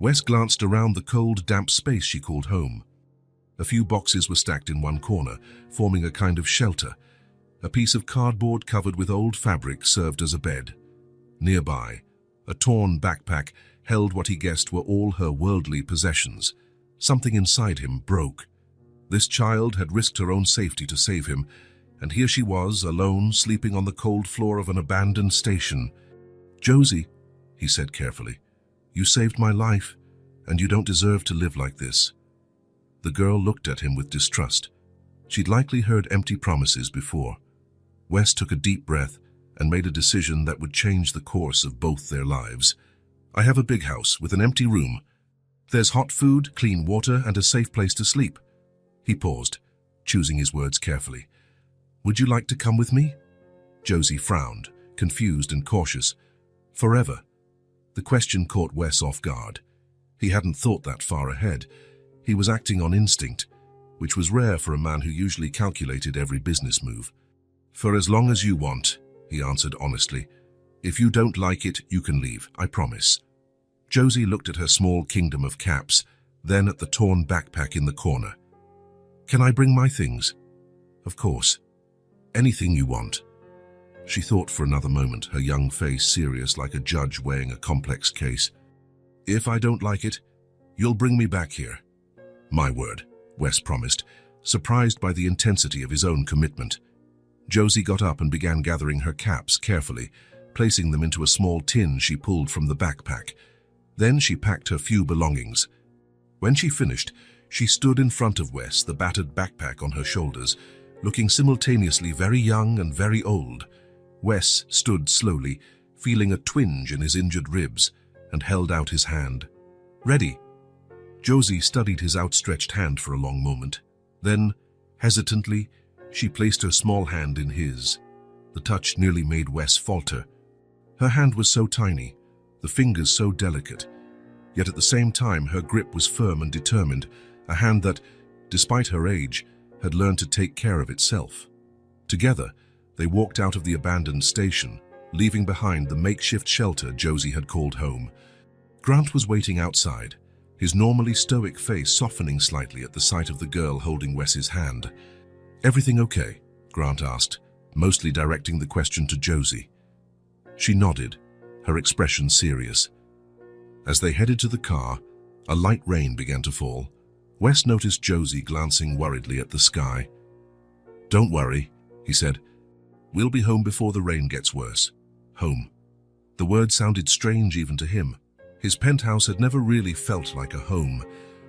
Wes glanced around the cold, damp space she called home. A few boxes were stacked in one corner, forming a kind of shelter. A piece of cardboard covered with old fabric served as a bed. Nearby, a torn backpack held what he guessed were all her worldly possessions. Something inside him broke. This child had risked her own safety to save him, and here she was, alone, sleeping on the cold floor of an abandoned station. "Josie," he said carefully, "you saved my life, and you don't deserve to live like this." The girl looked at him with distrust. She'd likely heard empty promises before. Wes took a deep breath and made a decision that would change the course of both their lives. "I have a big house with an empty room. There's hot food, clean water, and a safe place to sleep." He paused, choosing his words carefully. "Would you like to come with me?" Josie frowned, confused and cautious. "Forever?" The question caught Wes off guard. He hadn't thought that far ahead. He was acting on instinct, which was rare for a man who usually calculated every business move. "For as long as you want," he answered honestly. "If you don't like it, you can leave, I promise." Josie looked at her small kingdom of caps, then at the torn backpack in the corner. Can I bring my things? Of course. Anything you want. She thought for another moment, her young face serious like a judge weighing a complex case. If I don't like it, you'll bring me back here. My word, Wes promised, surprised by the intensity of his own commitment. Josie got up and began gathering her caps carefully, placing them into a small tin she pulled from the backpack. Then she packed her few belongings. When she finished, she stood in front of Wes, the battered backpack on her shoulders, looking simultaneously very young and very old. Wes stood slowly, feeling a twinge in his injured ribs, and held out his hand. Ready? Josie studied his outstretched hand for a long moment. Then, hesitantly, she placed her small hand in his. The touch nearly made Wes falter. Her hand was so tiny, the fingers so delicate, yet at the same time her grip was firm and determined, a hand that, despite her age, had learned to take care of itself. Together, they walked out of the abandoned station, leaving behind the makeshift shelter Josie had called home. Grant was waiting outside, his normally stoic face softening slightly at the sight of the girl holding Wes's hand. Everything okay? Grant asked, mostly directing the question to Josie. She nodded, her expression serious. As they headed to the car, a light rain began to fall. Wes noticed Josie glancing worriedly at the sky. Don't worry, he said. We'll be home before the rain gets worse. Home. The word sounded strange even to him. His penthouse had never really felt like a home,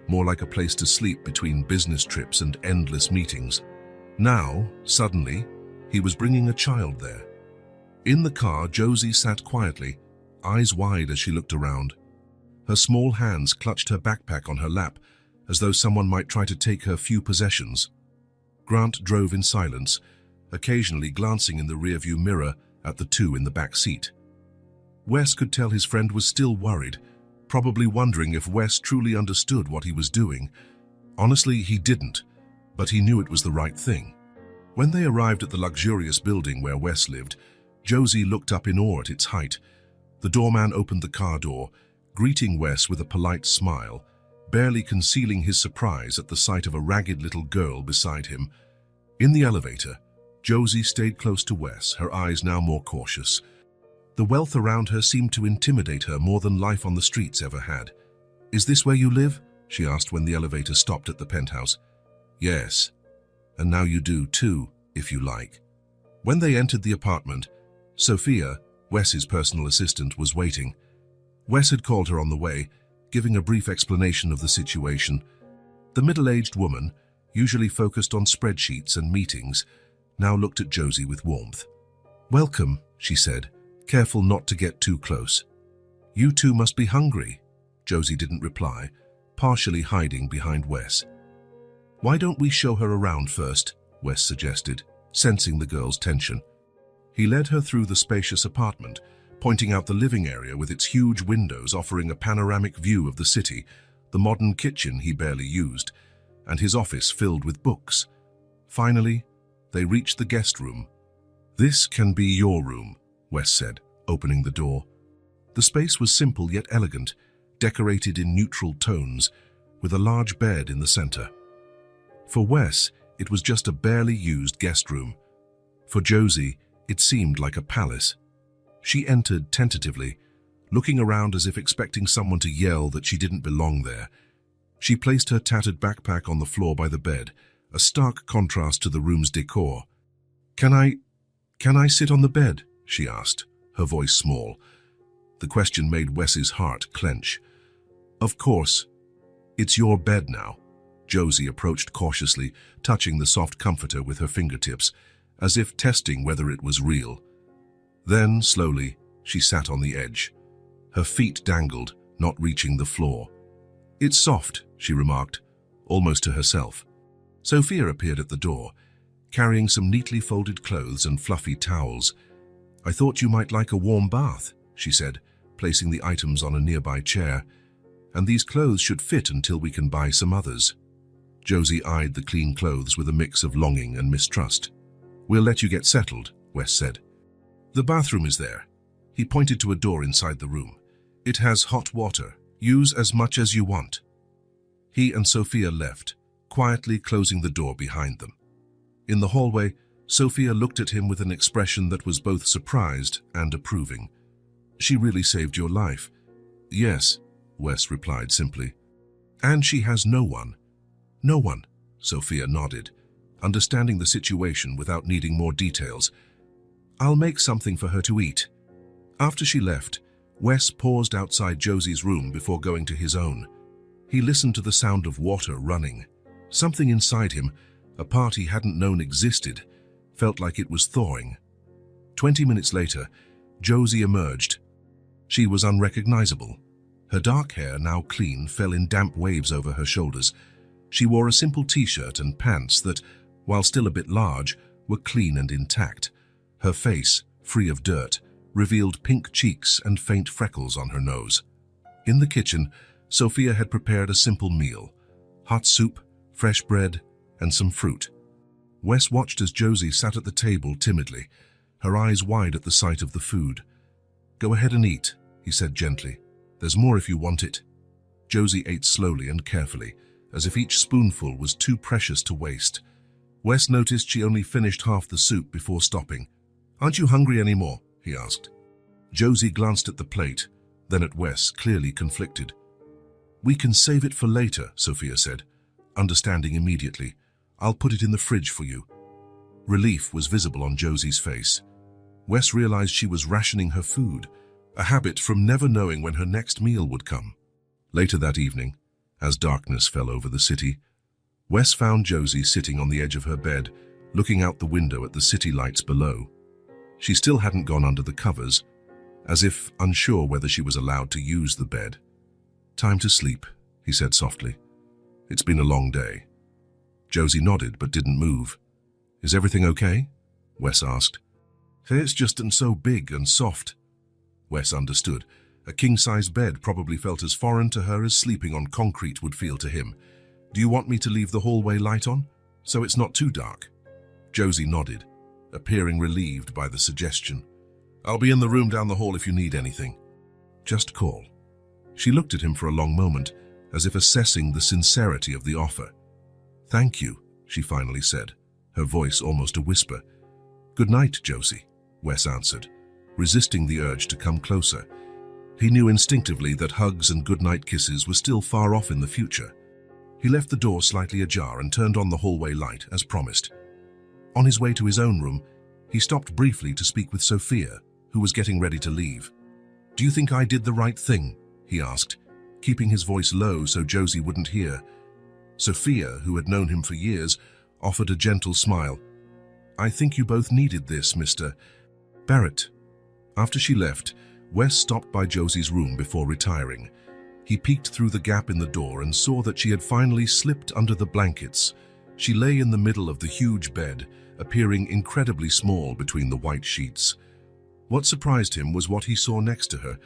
more like a place to sleep between business trips and endless meetings. Now, suddenly, he was bringing a child there. In the car, Josie sat quietly, eyes wide as she looked around. Her small hands clutched her backpack on her lap, as though someone might try to take her few possessions. Grant drove in silence, occasionally glancing in the rearview mirror at the two in the back seat. Wes could tell his friend was still worried, probably wondering if Wes truly understood what he was doing. Honestly, he didn't, but he knew it was the right thing. When they arrived at the luxurious building where Wes lived, Josie looked up in awe at its height. The doorman opened the car door, greeting Wes with a polite smile, barely concealing his surprise at the sight of a ragged little girl beside him. In the elevator, Josie stayed close to Wes, her eyes now more cautious. The wealth around her seemed to intimidate her more than life on the streets ever had. Is this where you live? She asked when the elevator stopped at the penthouse. Yes, and now you do too, if you like. When they entered the apartment, Sophia, Wes's personal assistant, was waiting. Wes had called her on the way, giving a brief explanation of the situation. The middle-aged woman, usually focused on spreadsheets and meetings, now looked at Josie with warmth. Welcome, she said, careful not to get too close. You two must be hungry. Josie didn't reply, partially hiding behind Wes. Why don't we show her around first? Wes suggested, sensing the girl's tension. He led her through the spacious apartment, pointing out the living area with its huge windows offering a panoramic view of the city, the modern kitchen he barely used, and his office filled with books. Finally, they reached the guest room. This can be your room, Wes said, opening the door. The space was simple yet elegant, decorated in neutral tones, with a large bed in the center. For Wes, it was just a barely used guest room. For Josie, it seemed like a palace. She entered tentatively, looking around as if expecting someone to yell that she didn't belong there. She placed her tattered backpack on the floor by the bed, a stark contrast to the room's decor. Can I sit on the bed? She asked, her voice small. The question made Wes's heart clench. Of course. It's your bed now. Josie approached cautiously, touching the soft comforter with her fingertips, as if testing whether it was real. Then, slowly, she sat on the edge. Her feet dangled, not reaching the floor. It's soft, she remarked, almost to herself. Sophia appeared at the door, carrying some neatly folded clothes and fluffy towels. I thought you might like a warm bath, she said, placing the items on a nearby chair. And these clothes should fit until we can buy some others. Josie eyed the clean clothes with a mix of longing and mistrust. We'll let you get settled, Wes said. The bathroom is there. He pointed to a door inside the room. It has hot water. Use as much as you want. He and Sophia left, quietly closing the door behind them. In the hallway, Sophia looked at him with an expression that was both surprised and approving. "She really saved your life." "Yes," Wes replied simply. "And she has no one." "No one," Sophia nodded, understanding the situation without needing more details. "I'll make something for her to eat." After she left, Wes paused outside Josie's room before going to his own. He listened to the sound of water running. Something inside him, a part he hadn't known existed, felt like it was thawing. 20 minutes later, Josie emerged. She was unrecognizable. Her dark hair, now clean, fell in damp waves over her shoulders. She wore a simple t-shirt and pants that, while still a bit large, were clean and intact. Her face, free of dirt, revealed pink cheeks and faint freckles on her nose. In the kitchen, Sophia had prepared a simple meal: hot soup, fresh bread, and some fruit. Wes watched as Josie sat at the table timidly, her eyes wide at the sight of the food. "Go ahead and eat," he said gently. "There's more if you want it." Josie ate slowly and carefully, as if each spoonful was too precious to waste. Wes noticed she only finished half the soup before stopping. "Aren't you hungry anymore?" he asked. Josie glanced at the plate, then at Wes, clearly conflicted. "We can save it for later," Sophia said, understanding immediately. "I'll put it in the fridge for you." Relief was visible on Josie's face. Wes realized she was rationing her food, a habit from never knowing when her next meal would come. Later that evening, as darkness fell over the city, Wes found Josie sitting on the edge of her bed, looking out the window at the city lights below. She still hadn't gone under the covers, as if unsure whether she was allowed to use the bed. "Time to sleep," he said softly. "It's been a long day." Josie nodded but didn't move. "Is everything okay?" Wes asked. "It's just so big and soft." Wes understood. A king-sized bed probably felt as foreign to her as sleeping on concrete would feel to him. "Do you want me to leave the hallway light on, so it's not too dark?" Josie nodded, appearing relieved by the suggestion. "I'll be in the room down the hall if you need anything. Just call." She looked at him for a long moment, as if assessing the sincerity of the offer. "Thank you," she finally said, her voice almost a whisper. "Good night, Josie," Wes answered, resisting the urge to come closer. He knew instinctively that hugs and goodnight kisses were still far off in the future. He left the door slightly ajar and turned on the hallway light, as promised. On his way to his own room, he stopped briefly to speak with Sophia, who was getting ready to leave. "Do you think I did the right thing?" he asked, keeping his voice low so Josie wouldn't hear. Sophia, who had known him for years, offered a gentle smile. "I think you both needed this, Mr. Barrett." After she left, Wes stopped by Josie's room before retiring. He peeked through the gap in the door and saw that she had finally slipped under the blankets. She lay in the middle of the huge bed, appearing incredibly small between the white sheets. What surprised him was what he saw next to her.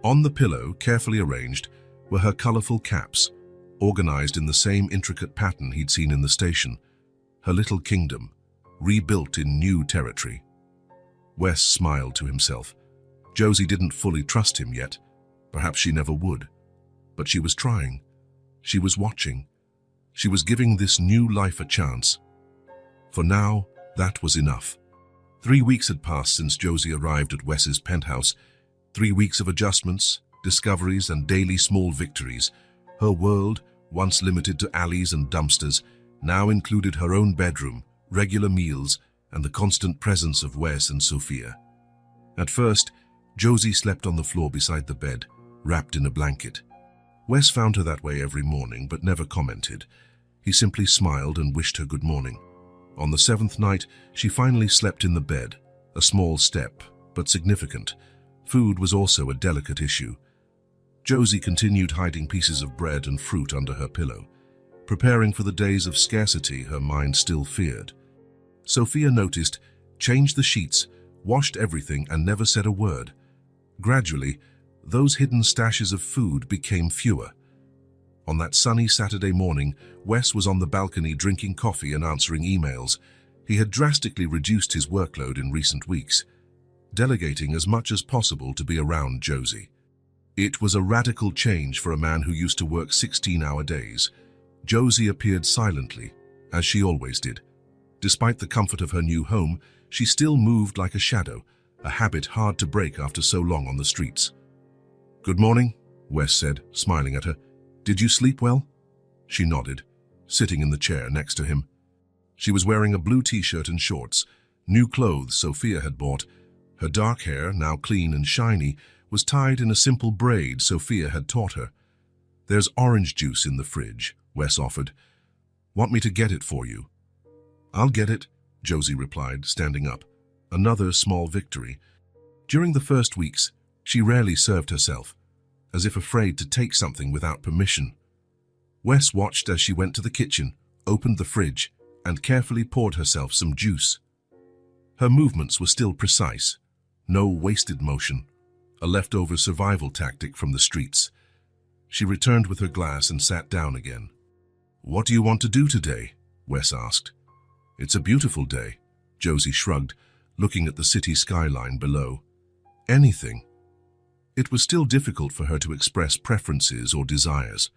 On the pillow, carefully arranged, were her colorful caps, organized in the same intricate pattern he'd seen in the station. Her little kingdom, rebuilt in new territory. Wes smiled to himself. Josie didn't fully trust him yet. Perhaps she never would. But she was trying. She was watching. She was giving this new life a chance. For now, that was enough. 3 weeks had passed since Josie arrived at Wes's penthouse. 3 weeks of adjustments, discoveries, and daily small victories. Her world, once limited to alleys and dumpsters, now included her own bedroom, regular meals, and the constant presence of Wes and Sophia. At first, Josie slept on the floor beside the bed, wrapped in a blanket. Wes found her that way every morning, but never commented. He simply smiled and wished her good morning. On the 7th night, she finally slept in the bed, a small step, but significant. Food was also a delicate issue. Josie continued hiding pieces of bread and fruit under her pillow, preparing for the days of scarcity her mind still feared. Sophia noticed, changed the sheets, washed everything, and never said a word. Gradually, those hidden stashes of food became fewer. On that sunny Saturday morning, Wes was on the balcony drinking coffee and answering emails. He had drastically reduced his workload in recent weeks, delegating as much as possible to be around Josie. It was a radical change for a man who used to work 16-hour days. Josie appeared silently, as she always did. Despite the comfort of her new home, she still moved like a shadow, a habit hard to break after so long on the streets. "Good morning," Wes said, smiling at her. "Did you sleep well?" She nodded, sitting in the chair next to him. She was wearing a blue t-shirt and shorts, new clothes Sophia had bought. Her dark hair, now clean and shiny, was tied in a simple braid Sophia had taught her. "There's orange juice in the fridge," Wes offered. "Want me to get it for you?" "I'll get it," Josie replied, standing up. Another small victory. During the first weeks, she rarely served herself, as if afraid to take something without permission. Wes watched as she went to the kitchen, opened the fridge, and carefully poured herself some juice. Her movements were still precise, no wasted motion, a leftover survival tactic from the streets. She returned with her glass and sat down again. "What do you want to do today?" Wes asked. "It's a beautiful day," Josie shrugged, looking at the city skyline below. "Anything." It was still difficult for her to express preferences or desires.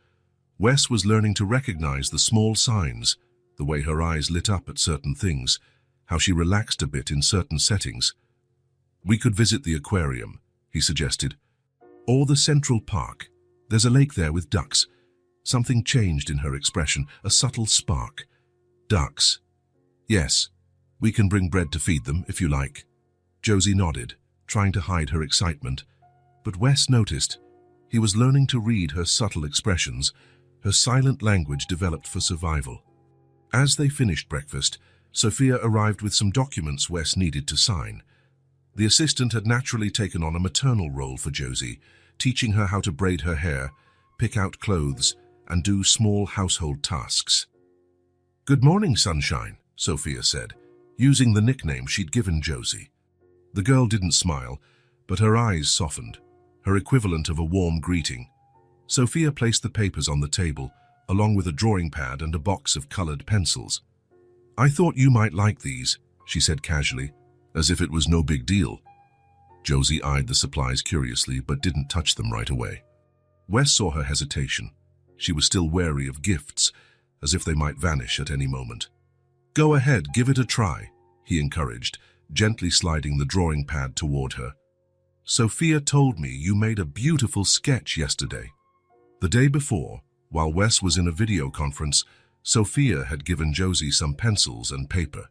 Wes was learning to recognize the small signs, the way her eyes lit up at certain things, how she relaxed a bit in certain settings. "We could visit the aquarium," he suggested. "Or the Central Park. There's a lake there with ducks." Something changed in her expression, a subtle spark. "Ducks. Yes, we can bring bread to feed them, if you like." Josie nodded, trying to hide her excitement. But Wes noticed. He was learning to read her subtle expressions, her silent language developed for survival. As they finished breakfast, Sophia arrived with some documents Wes needed to sign. The assistant had naturally taken on a maternal role for Josie, teaching her how to braid her hair, pick out clothes, and do small household tasks. "Good morning, Sunshine," Sophia said, using the nickname she'd given Josie. The girl didn't smile, but her eyes softened, her equivalent of a warm greeting. Sophia placed the papers on the table, along with a drawing pad and a box of colored pencils. "I thought you might like these," she said casually, as if it was no big deal. Josie eyed the supplies curiously, but didn't touch them right away. Wes saw her hesitation. She was still wary of gifts, as if they might vanish at any moment. "Go ahead, give it a try," he encouraged, gently sliding the drawing pad toward her. "Sophia told me you made a beautiful sketch yesterday." The day before, while Wes was in a video conference, Sophia had given Josie some pencils and paper.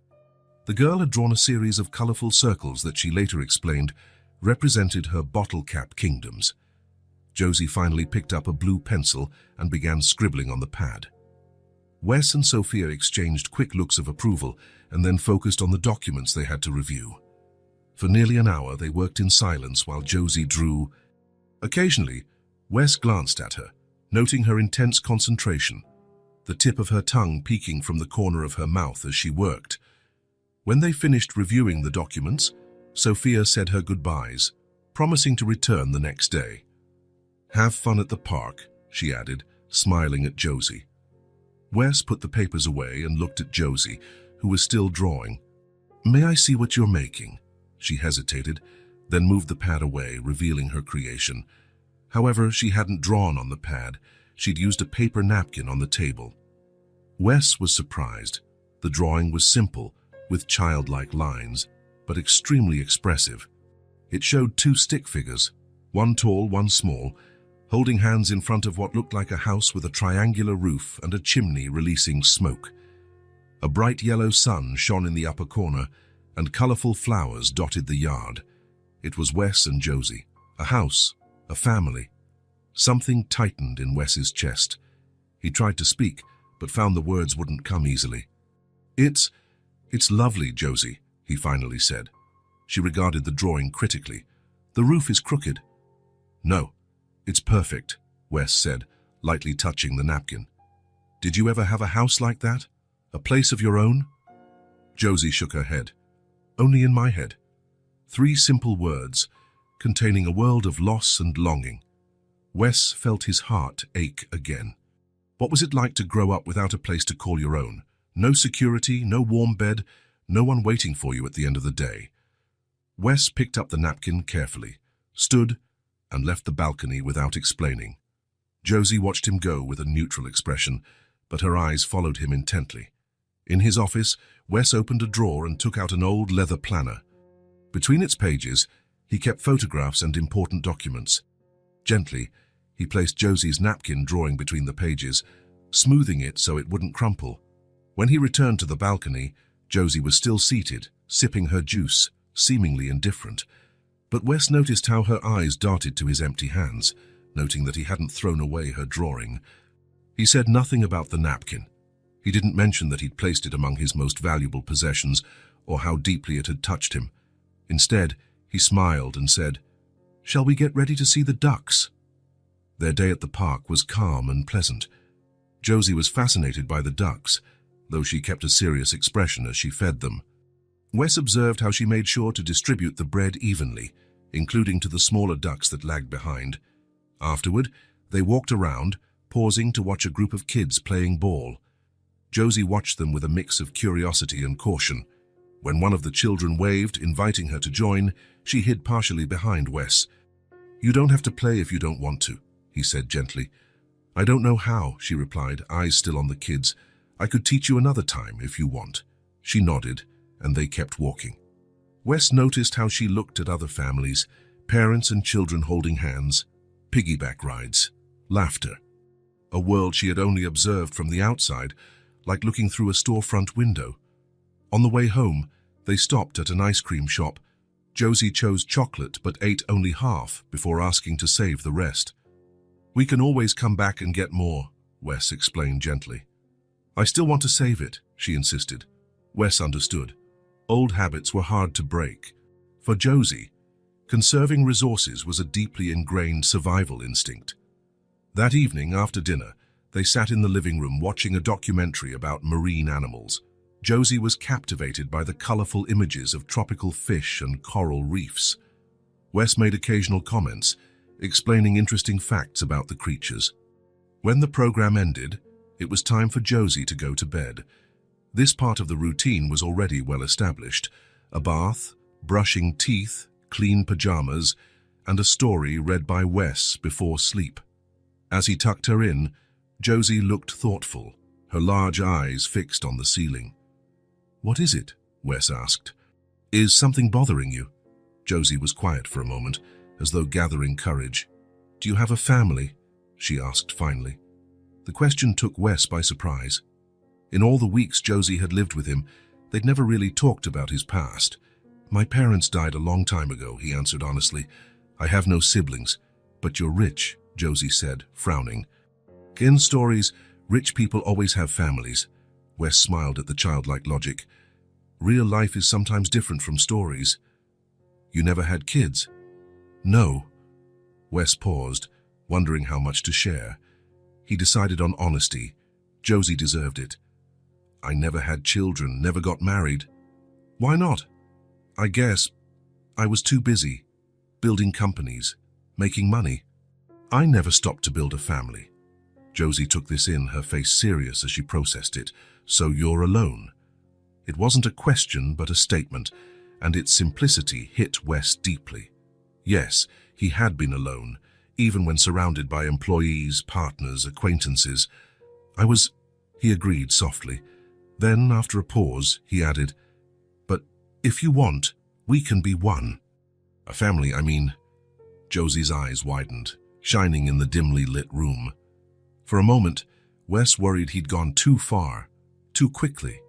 The girl had drawn a series of colorful circles that she later explained represented her bottle cap kingdoms. Josie finally picked up a blue pencil and began scribbling on the pad. Wes and Sophia exchanged quick looks of approval and then focused on the documents they had to review. For nearly an hour, they worked in silence while Josie drew. Occasionally, Wes glanced at her, noting her intense concentration, the tip of her tongue peeking from the corner of her mouth as she worked. When they finished reviewing the documents, Sophia said her goodbyes, promising to return the next day. "Have fun at the park," she added, smiling at Josie. Wes put the papers away and looked at Josie, who was still drawing. "May I see what you're making?" She hesitated, then moved the pad away, revealing her creation. However, she hadn't drawn on the pad. She'd used a paper napkin on the table. Wes was surprised. The drawing was simple, with childlike lines, but extremely expressive. It showed two stick figures, one tall, one small, holding hands in front of what looked like a house with a triangular roof and a chimney releasing smoke. A bright yellow sun shone in the upper corner, and colorful flowers dotted the yard. It was Wes and Josie, a house, a family. Something tightened in Wes's chest. He tried to speak, but found the words wouldn't come easily. It's lovely, Josie," he finally said. She regarded the drawing critically. "The roof is crooked." "No, it's perfect," Wes said, lightly touching the napkin. "Did you ever have a house like that? A place of your own?" Josie shook her head. "Only in my head." 3 simple words, containing a world of loss and longing. Wes felt his heart ache again. What was it like to grow up without a place to call your own? No security, no warm bed, no one waiting for you at the end of the day. Wes picked up the napkin carefully, stood, and left the balcony without explaining. Josie watched him go with a neutral expression, but her eyes followed him intently. In his office, Wes opened a drawer and took out an old leather planner. Between its pages, he kept photographs and important documents. Gently, he placed Josie's napkin drawing between the pages, smoothing it so it wouldn't crumple. When he returned to the balcony, Josie was still seated, sipping her juice, seemingly indifferent. But Wes noticed how her eyes darted to his empty hands, noting that he hadn't thrown away her drawing. He said nothing about the napkin. He didn't mention that he'd placed it among his most valuable possessions or how deeply it had touched him. Instead, he smiled and said, "Shall we get ready to see the ducks?" Their day at the park was calm and pleasant. Josie was fascinated by the ducks, though she kept a serious expression as she fed them. Wes observed how she made sure to distribute the bread evenly, including to the smaller ducks that lagged behind. Afterward, they walked around, pausing to watch a group of kids playing ball. Josie watched them with a mix of curiosity and caution. When one of the children waved, inviting her to join, she hid partially behind Wes. "You don't have to play if you don't want to," he said gently. "I don't know how," she replied, eyes still on the kids. "I could teach you another time if you want." She nodded, and they kept walking. Wes noticed how she looked at other families, parents and children holding hands, piggyback rides, laughter. A world she had only observed from the outside, like looking through a storefront window. On the way home, they stopped at an ice cream shop. Josie chose chocolate but ate only half before asking to save the rest. "We can always come back and get more," Wes explained gently. "I still want to save it," she insisted. Wes understood. Old habits were hard to break. For Josie, conserving resources was a deeply ingrained survival instinct. That evening, after dinner, they sat in the living room watching a documentary about marine animals. Josie was captivated by the colorful images of tropical fish and coral reefs. Wes made occasional comments, explaining interesting facts about the creatures. When the program ended, it was time for Josie to go to bed. This part of the routine was already well established: a bath, brushing teeth, clean pajamas, and a story read by Wes before sleep. As he tucked her in, Josie looked thoughtful, her large eyes fixed on the ceiling. "What is it?" Wes asked. "Is something bothering you?" Josie was quiet for a moment, as though gathering courage. "Do you have a family?" she asked finally. The question took Wes by surprise. In all the weeks Josie had lived with him, they'd never really talked about his past. "My parents died a long time ago," he answered honestly. "I have no siblings." "But you're rich," Josie said, frowning. "In stories, rich people always have families." Wes smiled at the childlike logic. "Real life is sometimes different from stories." "You never had kids?" "No." Wes paused, wondering how much to share. He decided on honesty. Josie deserved it. "I never had children, never got married." "Why not?" "I guess I was too busy, building companies, making money. I never stopped to build a family." Josie took this in, her face serious as she processed it. "So you're alone?" It wasn't a question, but a statement, and its simplicity hit Wes deeply. Yes, he had been alone, even when surrounded by employees, partners, acquaintances. He agreed softly. Then, after a pause, he added, "But if you want, we can be one." "A family, I mean." Josie's eyes widened, shining in the dimly lit room. For a moment, Wes worried he'd gone too far, too quickly.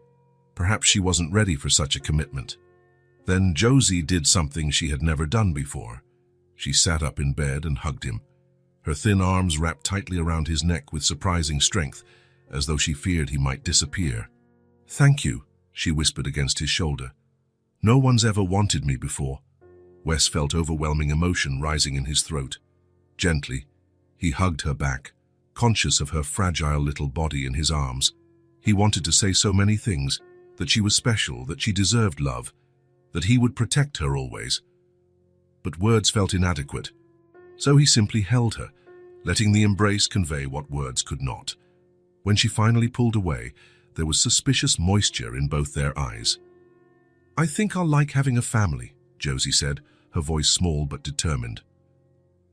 Perhaps she wasn't ready for such a commitment. Then Josie did something she had never done before. She sat up in bed and hugged him, her thin arms wrapped tightly around his neck with surprising strength, as though she feared he might disappear. "Thank you," she whispered against his shoulder. "No one's ever wanted me before." Wes felt overwhelming emotion rising in his throat. Gently, he hugged her back, conscious of her fragile little body in his arms. He wanted to say so many things, that she was special, that she deserved love, that he would protect her always. But words felt inadequate, so he simply held her, letting the embrace convey what words could not. When she finally pulled away, there was suspicious moisture in both their eyes. "I think I'll like having a family," Josie said, her voice small but determined.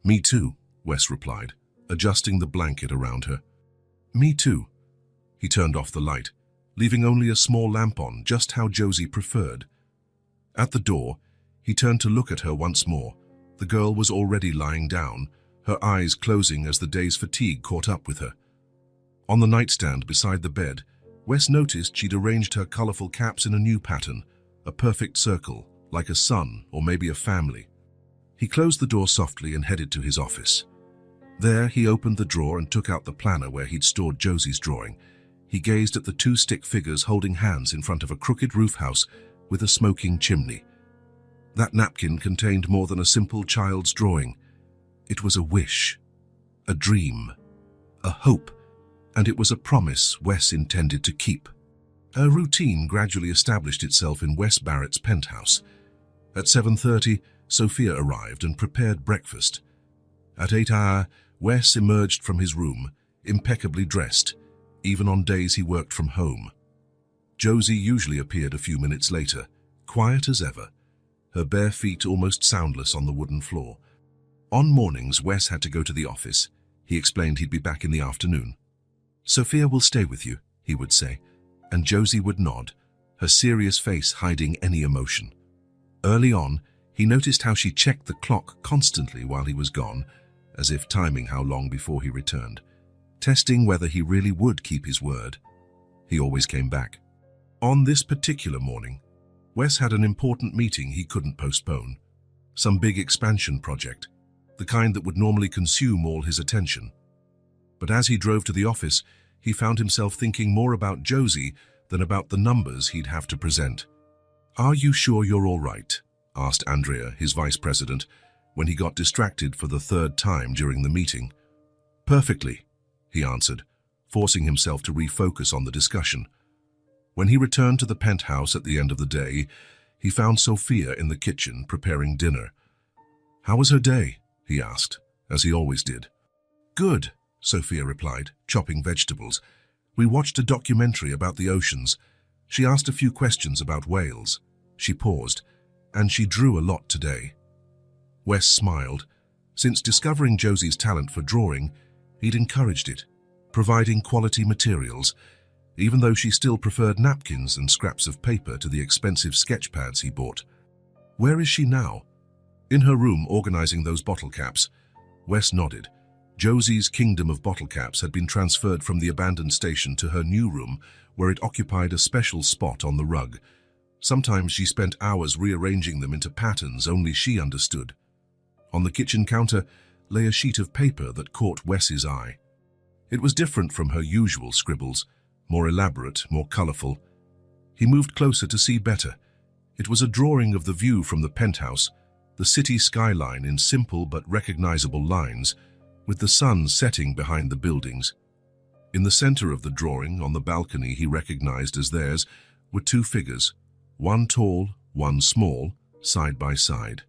"Me too," Wes replied, adjusting the blanket around her. "Me too." He turned off the light, leaving only a small lamp on, just how Josie preferred. At the door, he turned to look at her once more. The girl was already lying down, her eyes closing as the day's fatigue caught up with her. On the nightstand beside the bed, Wes noticed she'd arranged her colorful caps in a new pattern, a perfect circle, like a sun or maybe a family. He closed the door softly and headed to his office. There, he opened the drawer and took out the planner where he'd stored Josie's drawing. He gazed at the two stick figures holding hands in front of a crooked roof house with a smoking chimney. That napkin contained more than a simple child's drawing. It was a wish, a dream, a hope, and it was a promise Wes intended to keep. A routine gradually established itself in Wes Barrett's penthouse. At 7:30, Sophia arrived and prepared breakfast. At 8 Wes emerged from his room, impeccably dressed, even on days he worked from home. Josie usually appeared a few minutes later, quiet as ever, her bare feet almost soundless on the wooden floor. On mornings, Wes had to go to the office. He explained he'd be back in the afternoon. "Sophia will stay with you," he would say, and Josie would nod, her serious face hiding any emotion. Early on, he noticed how she checked the clock constantly while he was gone, as if timing how long before he returned, testing whether he really would keep his word. He always came back. On this particular morning, Wes had an important meeting he couldn't postpone. Some big expansion project, the kind that would normally consume all his attention. But as he drove to the office, he found himself thinking more about Josie than about the numbers he'd have to present. "Are you sure you're all right?" asked Andrea, his vice president, when he got distracted for the third time during the meeting. "Perfectly," he answered, forcing himself to refocus on the discussion. When he returned to the penthouse at the end of the day, he found Sophia in the kitchen preparing dinner. "How was her day?" he asked, as he always did. "Good," Sophia replied, chopping vegetables. "We watched a documentary about the oceans. She asked a few questions about whales." She paused, "and she drew a lot today." Wes smiled. Since discovering Josie's talent for drawing, he'd encouraged it, providing quality materials, even though she still preferred napkins and scraps of paper to the expensive sketch pads he bought. "Where is she now?" "In her room, organizing those bottle caps." Wes nodded. Josie's kingdom of bottle caps had been transferred from the abandoned station to her new room, where it occupied a special spot on the rug. Sometimes she spent hours rearranging them into patterns only she understood. On the kitchen counter lay a sheet of paper that caught Wes's eye. It was different from her usual scribbles, more elaborate, more colorful. He moved closer to see better. It was a drawing of the view from the penthouse, the city skyline in simple but recognizable lines, with the sun setting behind the buildings. In the center of the drawing, on the balcony he recognized as theirs, were two figures, one tall, one small, side by side.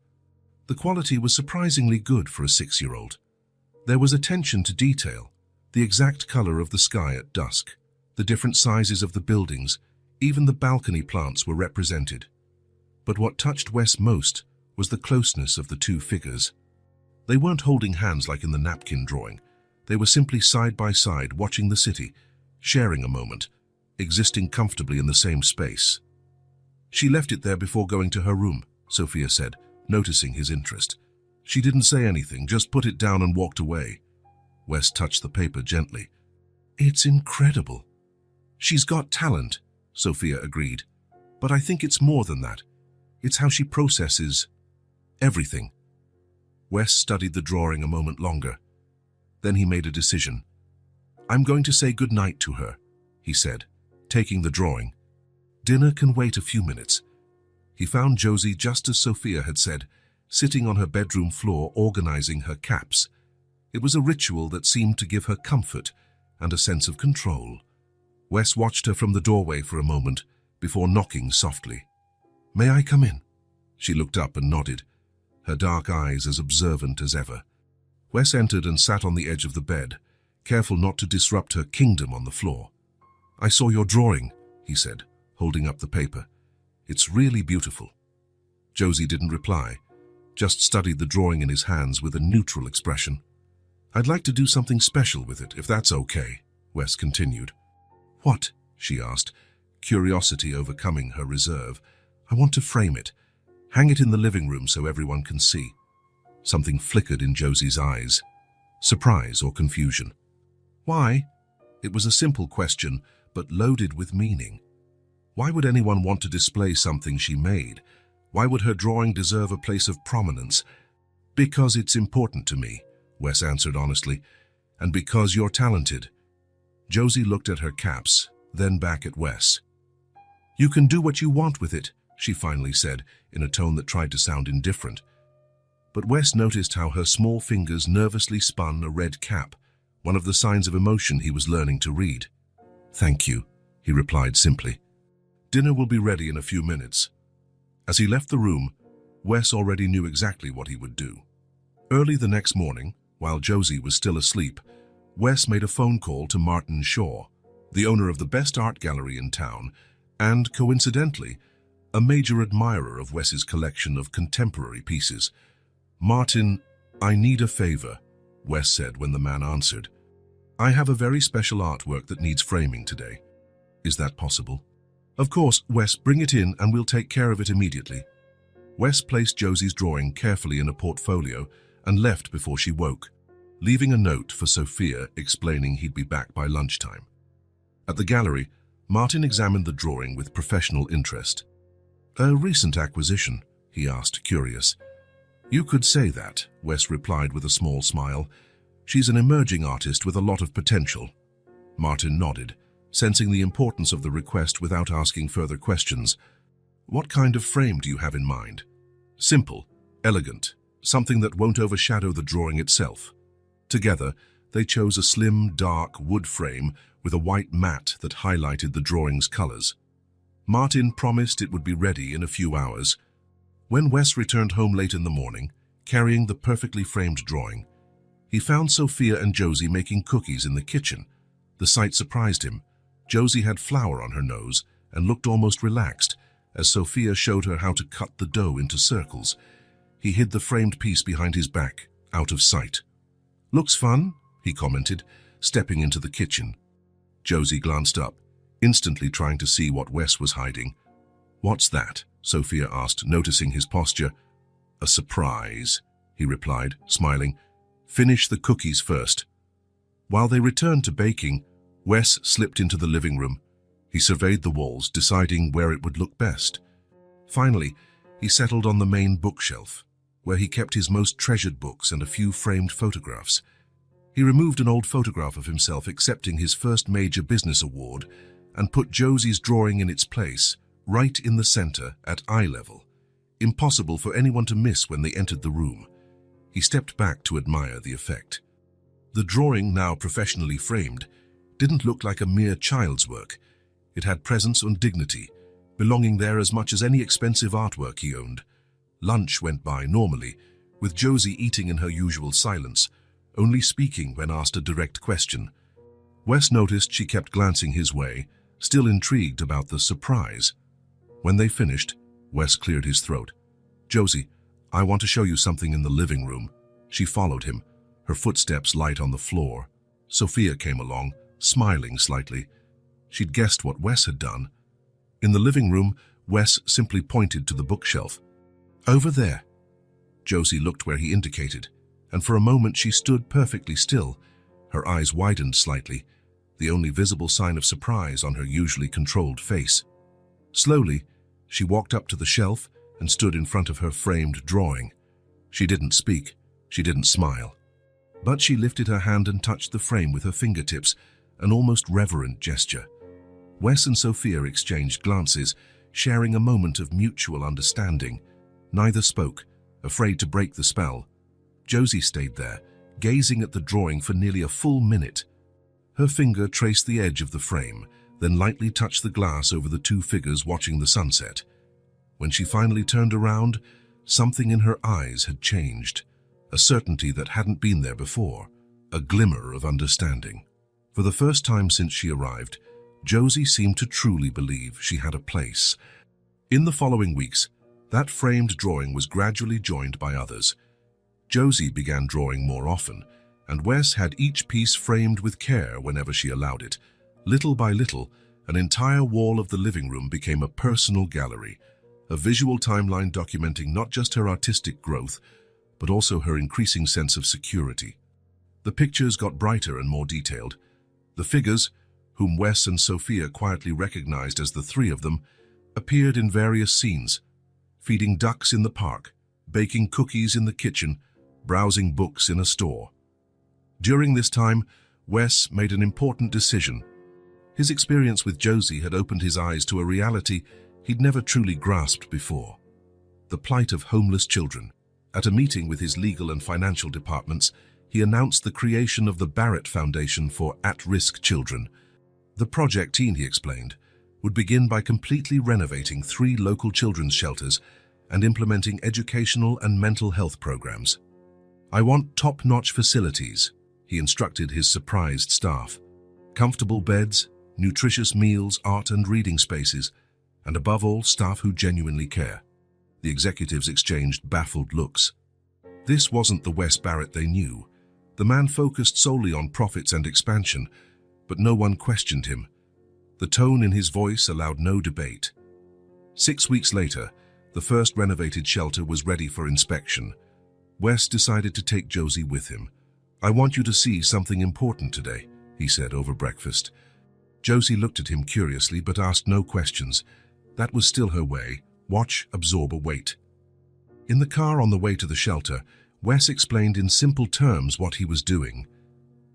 The quality was surprisingly good for a 6-year-old. There was attention to detail, the exact color of the sky at dusk, the different sizes of the buildings, even the balcony plants were represented. But what touched Wes most was the closeness of the two figures. They weren't holding hands like in the napkin drawing. They were simply side by side watching the city, sharing a moment, existing comfortably in the same space. "She left it there before going to her room," Sophia said, noticing his interest. "She didn't say anything, just put it down and walked away." Wes touched the paper gently. "It's incredible." "She's got talent," Sophia agreed. "But I think it's more than that. It's how she processes everything." Wes studied the drawing a moment longer. Then he made a decision. "I'm going to say good night to her," he said, taking the drawing. "Dinner can wait a few minutes." He found Josie just as Sophia had said, sitting on her bedroom floor organizing her caps. It was a ritual that seemed to give her comfort and a sense of control. Wes watched her from the doorway for a moment before knocking softly. "May I come in?" She looked up and nodded, her dark eyes as observant as ever. Wes entered and sat on the edge of the bed, careful not to disrupt her kingdom on the floor. "I saw your drawing," he said, holding up the paper. "It's really beautiful." Josie didn't reply, just studied the drawing in his hands with a neutral expression. "I'd like to do something special with it, if that's okay," Wes continued. "What?" she asked, curiosity overcoming her reserve. "I want to frame it. Hang it in the living room so everyone can see." Something flickered in Josie's eyes. Surprise or confusion. "Why?" It was a simple question, but loaded with meaning. Why would anyone want to display something she made? Why would her drawing deserve a place of prominence? "Because it's important to me," Wes answered honestly, "and because you're talented." Josie looked at her caps, then back at Wes. "You can do what you want with it," she finally said, in a tone that tried to sound indifferent. But Wes noticed how her small fingers nervously spun a red cap, one of the signs of emotion he was learning to read. "Thank you," he replied simply. "Dinner will be ready in a few minutes." As he left the room, Wes already knew exactly what he would do. Early the next morning, while Josie was still asleep, Wes made a phone call to Martin Shaw, the owner of the best art gallery in town, and, coincidentally, a major admirer of Wes's collection of contemporary pieces. "Martin, I need a favor," Wes said when the man answered. "I have a very special artwork that needs framing today. Is that possible?" "Of course, Wes, bring it in and we'll take care of it immediately." Wes placed Josie's drawing carefully in a portfolio and left before she woke, leaving a note for Sophia explaining he'd be back by lunchtime. At the gallery, Martin examined the drawing with professional interest. "A recent acquisition?" he asked, curious. "You could say that," Wes replied with a small smile. "She's an emerging artist with a lot of potential." Martin nodded, sensing the importance of the request without asking further questions. "What kind of frame do you have in mind?" "Simple, elegant, something that won't overshadow the drawing itself." Together, they chose a slim, dark wood frame with a white mat that highlighted the drawing's colors. Martin promised it would be ready in a few hours. When Wes returned home late in the morning, carrying the perfectly framed drawing, he found Sophia and Josie making cookies in the kitchen. The sight surprised him. Josie had flour on her nose and looked almost relaxed as Sophia showed her how to cut the dough into circles. He hid the framed piece behind his back, out of sight. "Looks fun," he commented, stepping into the kitchen. Josie glanced up, instantly trying to see what Wes was hiding. "What's that?" Sophia asked, noticing his posture. "A surprise," he replied, smiling. "Finish the cookies first." While they returned to baking, Wes slipped into the living room. He surveyed the walls, deciding where it would look best. Finally, he settled on the main bookshelf, where he kept his most treasured books and a few framed photographs. He removed an old photograph of himself accepting his first major business award and put Josie's drawing in its place, right in the center at eye level, impossible for anyone to miss when they entered the room. He stepped back to admire the effect. The drawing, now professionally framed, didn't look like a mere child's work. It had presence and dignity, belonging there as much as any expensive artwork he owned. Lunch went by normally, with Josie eating in her usual silence, only speaking when asked a direct question. Wes noticed she kept glancing his way, still intrigued about the surprise. When they finished, Wes cleared his throat. "Josie, I want to show you something in the living room." She followed him, her footsteps light on the floor. Sophia came along, smiling slightly. She'd guessed what Wes had done. In the living room, Wes simply pointed to the bookshelf. "Over there." Josie looked where he indicated, and for a moment she stood perfectly still. Her eyes widened slightly, the only visible sign of surprise on her usually controlled face. Slowly, she walked up to the shelf and stood in front of her framed drawing. She didn't speak, she didn't smile. But she lifted her hand and touched the frame with her fingertips, an almost reverent gesture. Wes and Sophia exchanged glances, sharing a moment of mutual understanding. Neither spoke, afraid to break the spell. Josie stayed there, gazing at the drawing for nearly a full minute. Her finger traced the edge of the frame, then lightly touched the glass over the two figures watching the sunset. When she finally turned around, something in her eyes had changed, a certainty that hadn't been there before, a glimmer of understanding. For the first time since she arrived, Josie seemed to truly believe she had a place. In the following weeks, that framed drawing was gradually joined by others. Josie began drawing more often, and Wes had each piece framed with care whenever she allowed it, Little by little, an entire wall of the living room became a personal gallery, a visual timeline documenting not just her artistic growth, but also her increasing sense of security. The pictures got brighter and more detailed. The figures, whom Wes and Sophia quietly recognized as the three of them, appeared in various scenes, feeding ducks in the park, baking cookies in the kitchen, browsing books in a store. During this time, Wes made an important decision. His experience with Josie had opened his eyes to a reality he'd never truly grasped before: the plight of homeless children. At a meeting with his legal and financial departments, he announced the creation of the Barrett Foundation for At-Risk Children. The project, he explained, would begin by completely renovating 3 local children's shelters and implementing educational and mental health programs. "I want top-notch facilities," he instructed his surprised staff. "Comfortable beds, nutritious meals, art and reading spaces, and above all, staff who genuinely care." The executives exchanged baffled looks. This wasn't the Wes Barrett they knew. The man focused solely on profits and expansion, but no one questioned him. The tone in his voice allowed no debate. 6 weeks later, the first renovated shelter was ready for inspection. Wes decided to take Josie with him. "I want you to see something important today," he said over breakfast. Josie looked at him curiously but asked no questions. That was still her way: watch, absorb, await. In the car on the way to the shelter, Wes explained in simple terms what he was doing.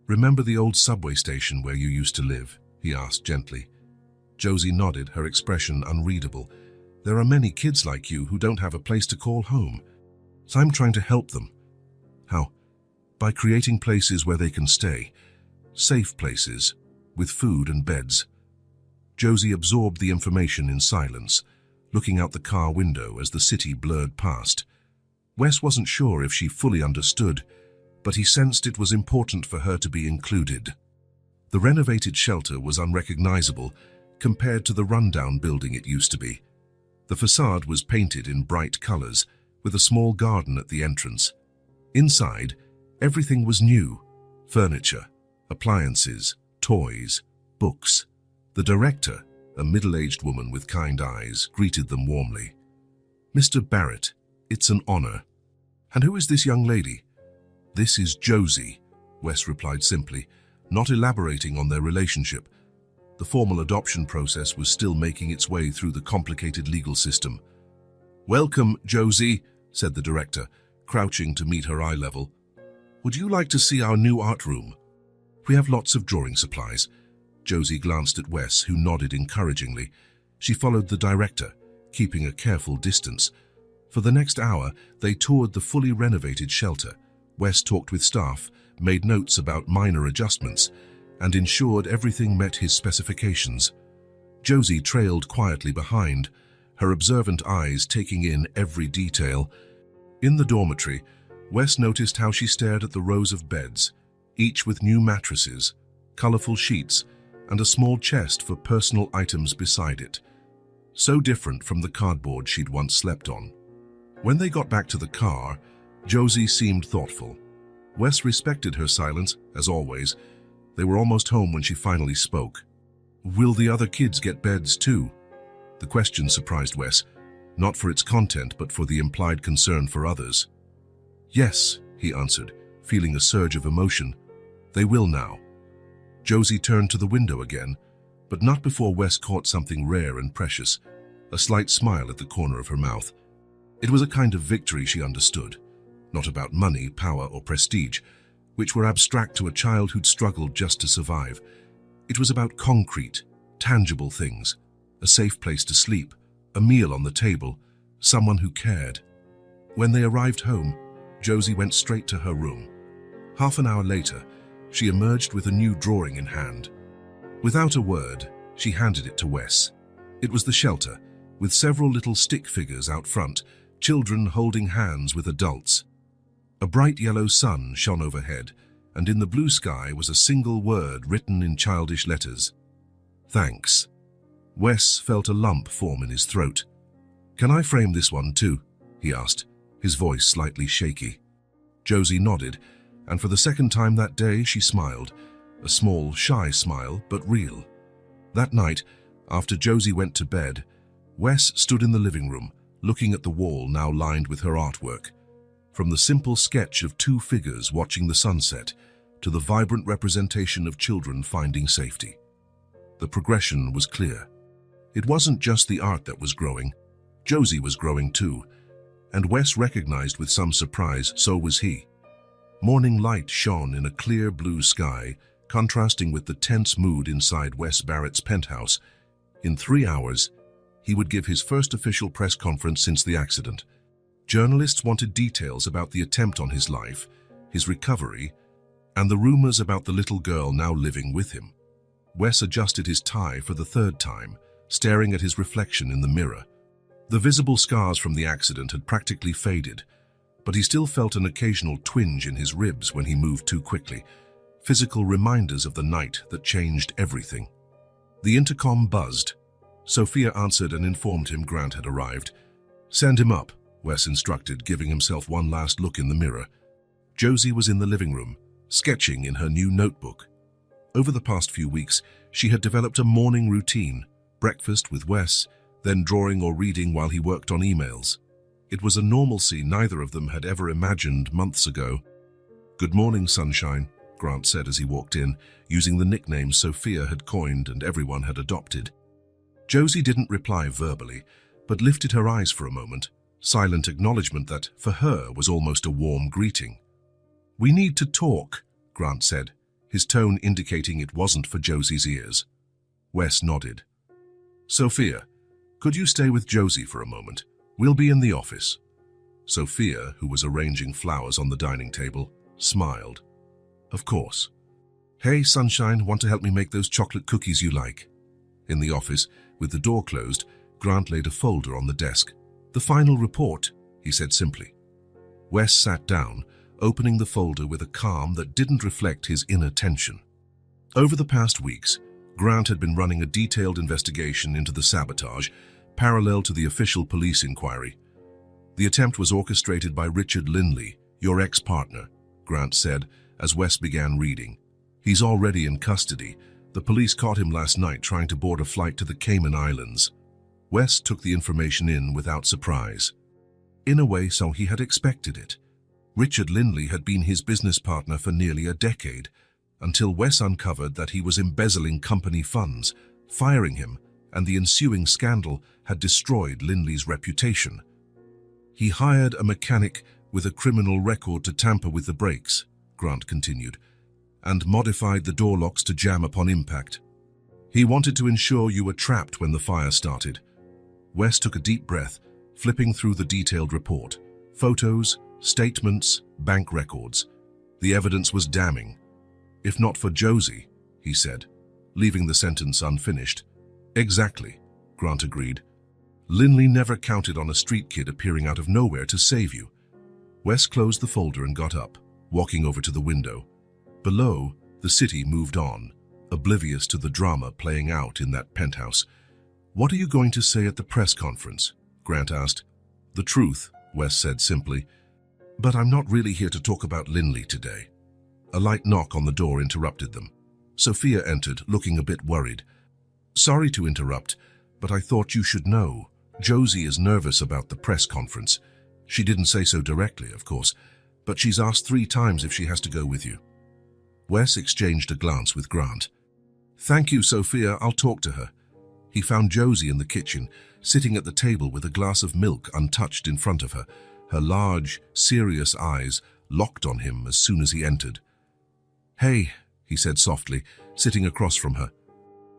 "Remember the old subway station where you used to live?" he asked gently. Josie nodded, her expression unreadable. "There are many kids like you who don't have a place to call home. So I'm trying to help them." "How?" "By creating places where they can stay. Safe places, with food and beds." Josie absorbed the information in silence, looking out the car window as the city blurred past. Wes wasn't sure if she fully understood, but he sensed it was important for her to be included. The renovated shelter was unrecognizable compared to the rundown building it used to be. The facade was painted in bright colors, with a small garden at the entrance. Inside, everything was new: furniture, appliances, toys, books. The director, a middle-aged woman with kind eyes, greeted them warmly. "Mr. Barrett, it's an honor." "And who is this young lady?" "This is Josie," Wes replied simply, not elaborating on their relationship. The formal adoption process was still making its way through the complicated legal system. "Welcome, Josie," said the director, crouching to meet her eye level. "Would you like to see our new art room? We have lots of drawing supplies." Josie glanced at Wes, who nodded encouragingly. She followed the director, keeping a careful distance. For the next hour, they toured the fully renovated shelter. Wes talked with staff, made notes about minor adjustments, and ensured everything met his specifications. Josie trailed quietly behind, her observant eyes taking in every detail. In the dormitory, Wes noticed how she stared at the rows of beds, each with new mattresses, colorful sheets, and a small chest for personal items beside it. So different from the cardboard she'd once slept on. When they got back to the car, Josie seemed thoughtful. Wes respected her silence, as always. They were almost home when she finally spoke. "Will the other kids get beds too?" The question surprised Wes, not for its content but for the implied concern for others. "Yes," he answered, feeling a surge of emotion. "They will now." Josie turned to the window again, but not before Wes caught something rare and precious, a slight smile at the corner of her mouth. It was a kind of victory she understood, not about money, power, or prestige, which were abstract to a child who'd struggled just to survive. It was about concrete, tangible things: a safe place to sleep, a meal on the table, someone who cared. When they arrived home, Josie went straight to her room. Half an hour later, she emerged with a new drawing in hand. Without a word, she handed it to Wes. It was the shelter, with several little stick figures out front, children holding hands with adults. A bright yellow sun shone overhead, and in the blue sky was a single word written in childish letters: "Thanks." Wes felt a lump form in his throat. "Can I frame this one too?" he asked, his voice slightly shaky. Josie nodded, and for the second time that day she smiled, a small, shy smile, but real. That night, after Josie went to bed, Wes stood in the living room, looking at the wall now lined with her artwork. From the simple sketch of two figures watching the sunset to the vibrant representation of children finding safety. The progression was clear. It wasn't just the art that was growing. Josie was growing too, and Wes recognized with some surprise so was he. Morning light shone in a clear blue sky, contrasting with the tense mood inside Wes Barrett's penthouse. In 3 hours, he would give his first official press conference since the accident. Journalists wanted details about the attempt on his life, his recovery, and the rumors about the little girl now living with him. Wes adjusted his tie for the third time, staring at his reflection in the mirror. The visible scars from the accident had practically faded, but he still felt an occasional twinge in his ribs when he moved too quickly, physical reminders of the night that changed everything. The intercom buzzed. Sophia answered and informed him Grant had arrived. "Send him up," Wes instructed, giving himself one last look in the mirror. Josie was in the living room, sketching in her new notebook. Over the past few weeks, she had developed a morning routine, breakfast with Wes, then drawing or reading while he worked on emails. It was a normalcy neither of them had ever imagined months ago. "Good morning, sunshine," Grant said as he walked in, using the nickname Sophia had coined and everyone had adopted. Josie didn't reply verbally, but lifted her eyes for a moment, silent acknowledgement that, for her, was almost a warm greeting. "We need to talk," Grant said, his tone indicating it wasn't for Josie's ears. Wes nodded. "Sophia, could you stay with Josie for a moment? We'll be in the office." Sophia, who was arranging flowers on the dining table, smiled. "Of course." "Hey, sunshine, want to help me make those chocolate cookies you like?" In the office, with the door closed, Grant laid a folder on the desk. "The final report," he said simply. Wes sat down, opening the folder with a calm that didn't reflect his inner tension. Over the past weeks, Grant had been running a detailed investigation into the sabotage, parallel to the official police inquiry. "The attempt was orchestrated by Richard Lindley, your ex-partner," Grant said as Wes began reading. "He's already in custody. The police caught him last night trying to board a flight to the Cayman Islands." Wes took the information in without surprise. In a way, so he had expected it. Richard Lindley had been his business partner for nearly a decade, until Wes uncovered that he was embezzling company funds, firing him, and the ensuing scandal had destroyed Lindley's reputation. "He hired a mechanic with a criminal record to tamper with the brakes," Grant continued, "and modified the door locks to jam upon impact. He wanted to ensure you were trapped when the fire started." Wes took a deep breath, flipping through the detailed report. Photos, statements, bank records. The evidence was damning. "If not for Josie," he said, leaving the sentence unfinished. "Exactly," Grant agreed. "Lindley never counted on a street kid appearing out of nowhere to save you." Wes closed the folder and got up, walking over to the window. Below, the city moved on, oblivious to the drama playing out in that penthouse. "What are you going to say at the press conference?" Grant asked. "The truth," Wes said simply. "But I'm not really here to talk about Lindley today." A light knock on the door interrupted them. Sophia entered, looking a bit worried. "Sorry to interrupt, but I thought you should know. Josie is nervous about the press conference. She didn't say so directly, of course, but she's asked 3 times if she has to go with you." Wes exchanged a glance with Grant. "Thank you, Sophia. I'll talk to her." He found Josie in the kitchen, sitting at the table with a glass of milk untouched in front of her, her large, serious eyes locked on him as soon as he entered. "Hey," he said softly, sitting across from her.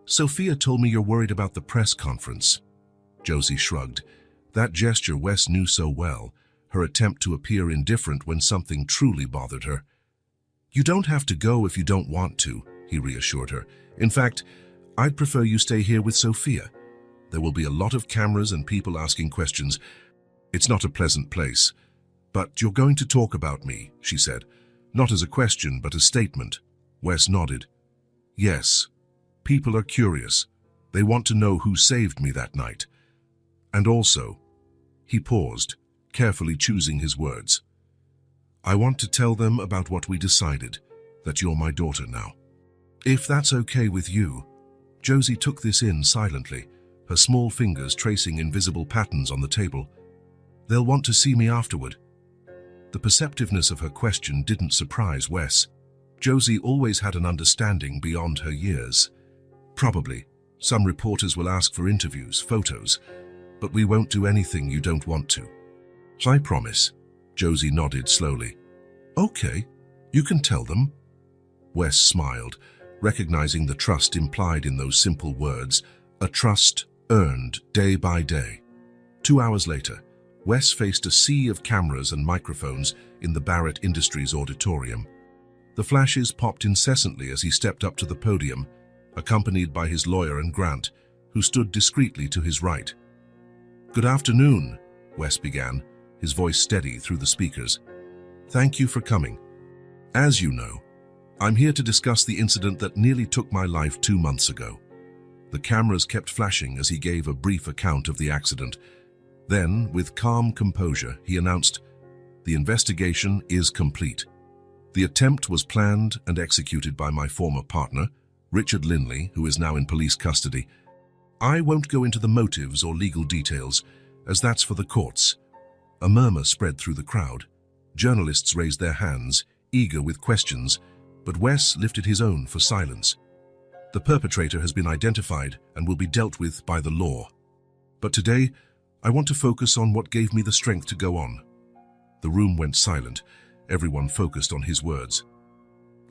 "Sophia told me you're worried about the press conference." Josie shrugged. That gesture Wes knew so well, her attempt to appear indifferent when something truly bothered her. "You don't have to go if you don't want to," he reassured her. "In fact, I'd prefer you stay here with Sophia. There will be a lot of cameras and people asking questions. It's not a pleasant place. But you're going to talk about me," she said. Not as a question, but a statement. Wes nodded. "Yes. People are curious. They want to know who saved me that night. And also," he paused, carefully choosing his words, "I want to tell them about what we decided, that you're my daughter now. If that's okay with you." Josie took this in silently, her small fingers tracing invisible patterns on the table. "They'll want to see me afterward." The perceptiveness of her question didn't surprise Wes. Josie always had an understanding beyond her years. "Probably. Some reporters will ask for interviews, photos, but we won't do anything you don't want to." "I promise." Josie nodded slowly. "Okay, you can tell them." Wes smiled, recognizing the trust implied in those simple words, a trust earned day by day. 2 hours later, Wes faced a sea of cameras and microphones in the Barrett Industries auditorium. The flashes popped incessantly as he stepped up to the podium, accompanied by his lawyer and Grant, who stood discreetly to his right. "Good afternoon," Wes began, his voice steady through the speakers. "Thank you for coming. As you know, I'm here to discuss the incident that nearly took my life 2 months ago." The cameras kept flashing as he gave a brief account of the accident. Then, with calm composure, he announced, "The investigation is complete. The attempt was planned and executed by my former partner, Richard Linley, who is now in police custody. I won't go into the motives or legal details, as that's for the courts." A murmur spread through the crowd. Journalists raised their hands, eager with questions, but Wes lifted his own for silence. "The perpetrator has been identified and will be dealt with by the law. But today, I want to focus on what gave me the strength to go on." The room went silent, everyone focused on his words.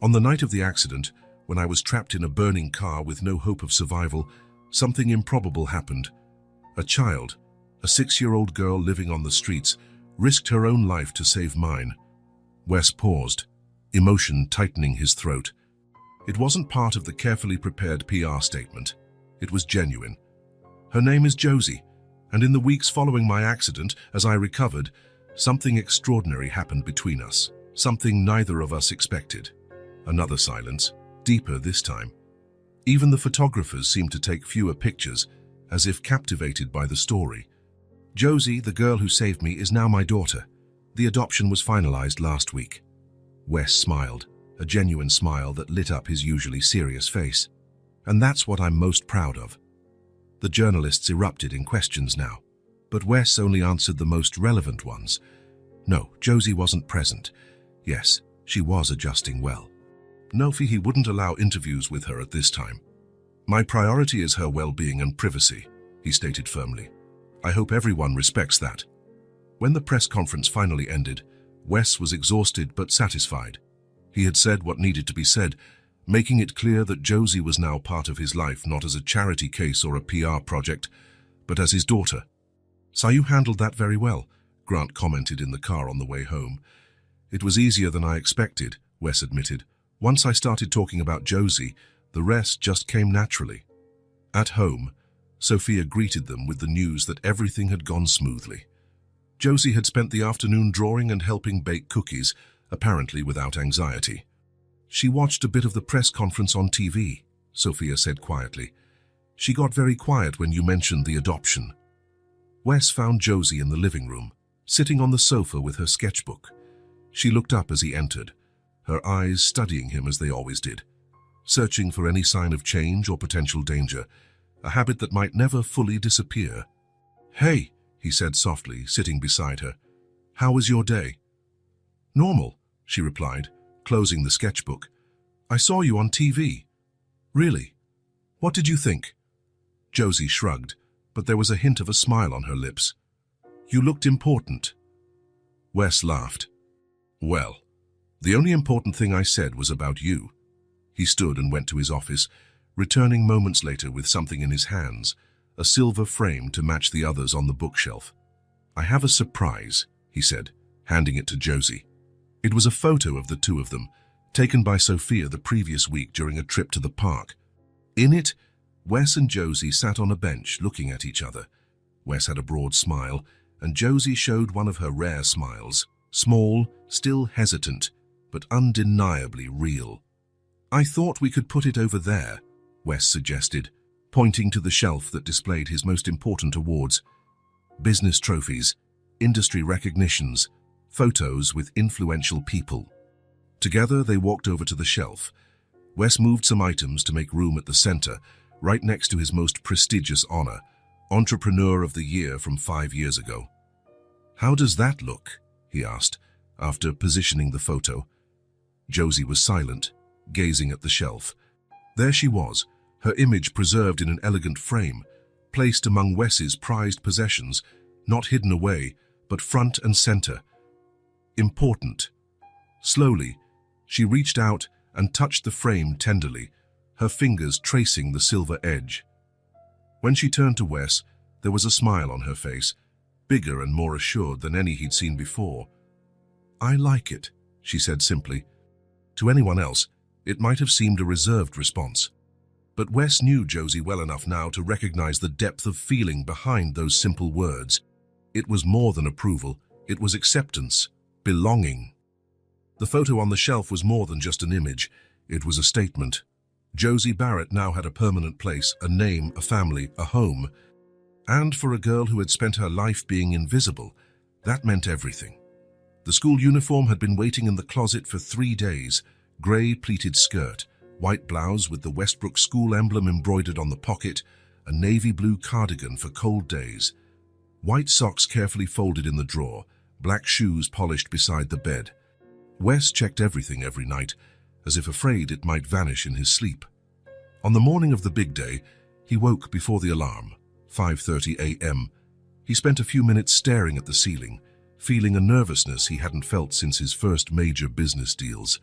"On the night of the accident, when I was trapped in a burning car with no hope of survival, something improbable happened. A child, a 6-year-old girl living on the streets, risked her own life to save mine." Wes paused, emotion tightening his throat. It wasn't part of the carefully prepared PR statement. It was genuine. "Her name is Josie, and in the weeks following my accident, as I recovered, something extraordinary happened between us, something neither of us expected." Another silence, deeper this time. Even the photographers seemed to take fewer pictures, as if captivated by the story. "Josie, the girl who saved me, is now my daughter. The adoption was finalized last week." Wes smiled, a genuine smile that lit up his usually serious face. "And that's what I'm most proud of." The journalists erupted in questions now, but Wes only answered the most relevant ones. No, Josie wasn't present. Yes, she was adjusting well. No, he wouldn't allow interviews with her at this time. "My priority is her well-being and privacy," he stated firmly. "I hope everyone respects that." When the press conference finally ended, Wes was exhausted but satisfied. He had said what needed to be said, making it clear that Josie was now part of his life, not as a charity case or a PR project, but as his daughter. "So you handled that very well," Grant commented in the car on the way home. "It was easier than I expected," Wes admitted. "Once I started talking about Josie, the rest just came naturally." At home, Sophia greeted them with the news that everything had gone smoothly. Josie had spent the afternoon drawing and helping bake cookies, apparently without anxiety. "She watched a bit of the press conference on TV," Sophia said quietly. "She got very quiet when you mentioned the adoption." Wes found Josie in the living room, sitting on the sofa with her sketchbook. She looked up as he entered, her eyes studying him as they always did, searching for any sign of change or potential danger, a habit that might never fully disappear. "Hey," he said softly, sitting beside her. "How was your day?" "Normal," she replied, closing the sketchbook. "I saw you on TV." "Really? What did you think?" Josie shrugged, but there was a hint of a smile on her lips. "You looked important." Wes laughed. "Well, the only important thing I said was about you." He stood and went to his office, returning moments later with something in his hands, a silver frame to match the others on the bookshelf. "I have a surprise," he said, handing it to Josie. It was a photo of the two of them, taken by Sophia the previous week during a trip to the park. In it, Wes and Josie sat on a bench looking at each other. Wes had a broad smile, and Josie showed one of her rare smiles, small, still hesitant, but undeniably real. "I thought we could put it over there," Wes suggested, pointing to the shelf that displayed his most important awards. Business trophies, industry recognitions, photos with influential people. Together they walked over to the shelf. Wes moved some items to make room at the center, right next to his most prestigious honor, Entrepreneur of the Year from 5 years ago. "How does that look?" he asked, after positioning the photo. Josie was silent, gazing at the shelf. There she was, her image preserved in an elegant frame, placed among Wes's prized possessions, not hidden away, but front and center. Important. Slowly, she reached out and touched the frame tenderly, her fingers tracing the silver edge. When she turned to Wes, there was a smile on her face, bigger and more assured than any he'd seen before. "I like it," she said simply. To anyone else, it might have seemed a reserved response. But Wes knew Josie well enough now to recognize the depth of feeling behind those simple words. It was more than approval, it was acceptance, belonging. The photo on the shelf was more than just an image, it was a statement. Josie Barrett now had a permanent place, a name, a family, a home. And for a girl who had spent her life being invisible, that meant everything. The school uniform had been waiting in the closet for 3 days, grey pleated skirt, white blouse with the Westbrook school emblem embroidered on the pocket, a navy blue cardigan for cold days, white socks carefully folded in the drawer, black shoes polished beside the bed. Wes checked everything every night, as if afraid it might vanish in his sleep. On the morning of the big day, he woke before the alarm, 5:30 a.m. He spent a few minutes staring at the ceiling, feeling a nervousness he hadn't felt since his first major business deals.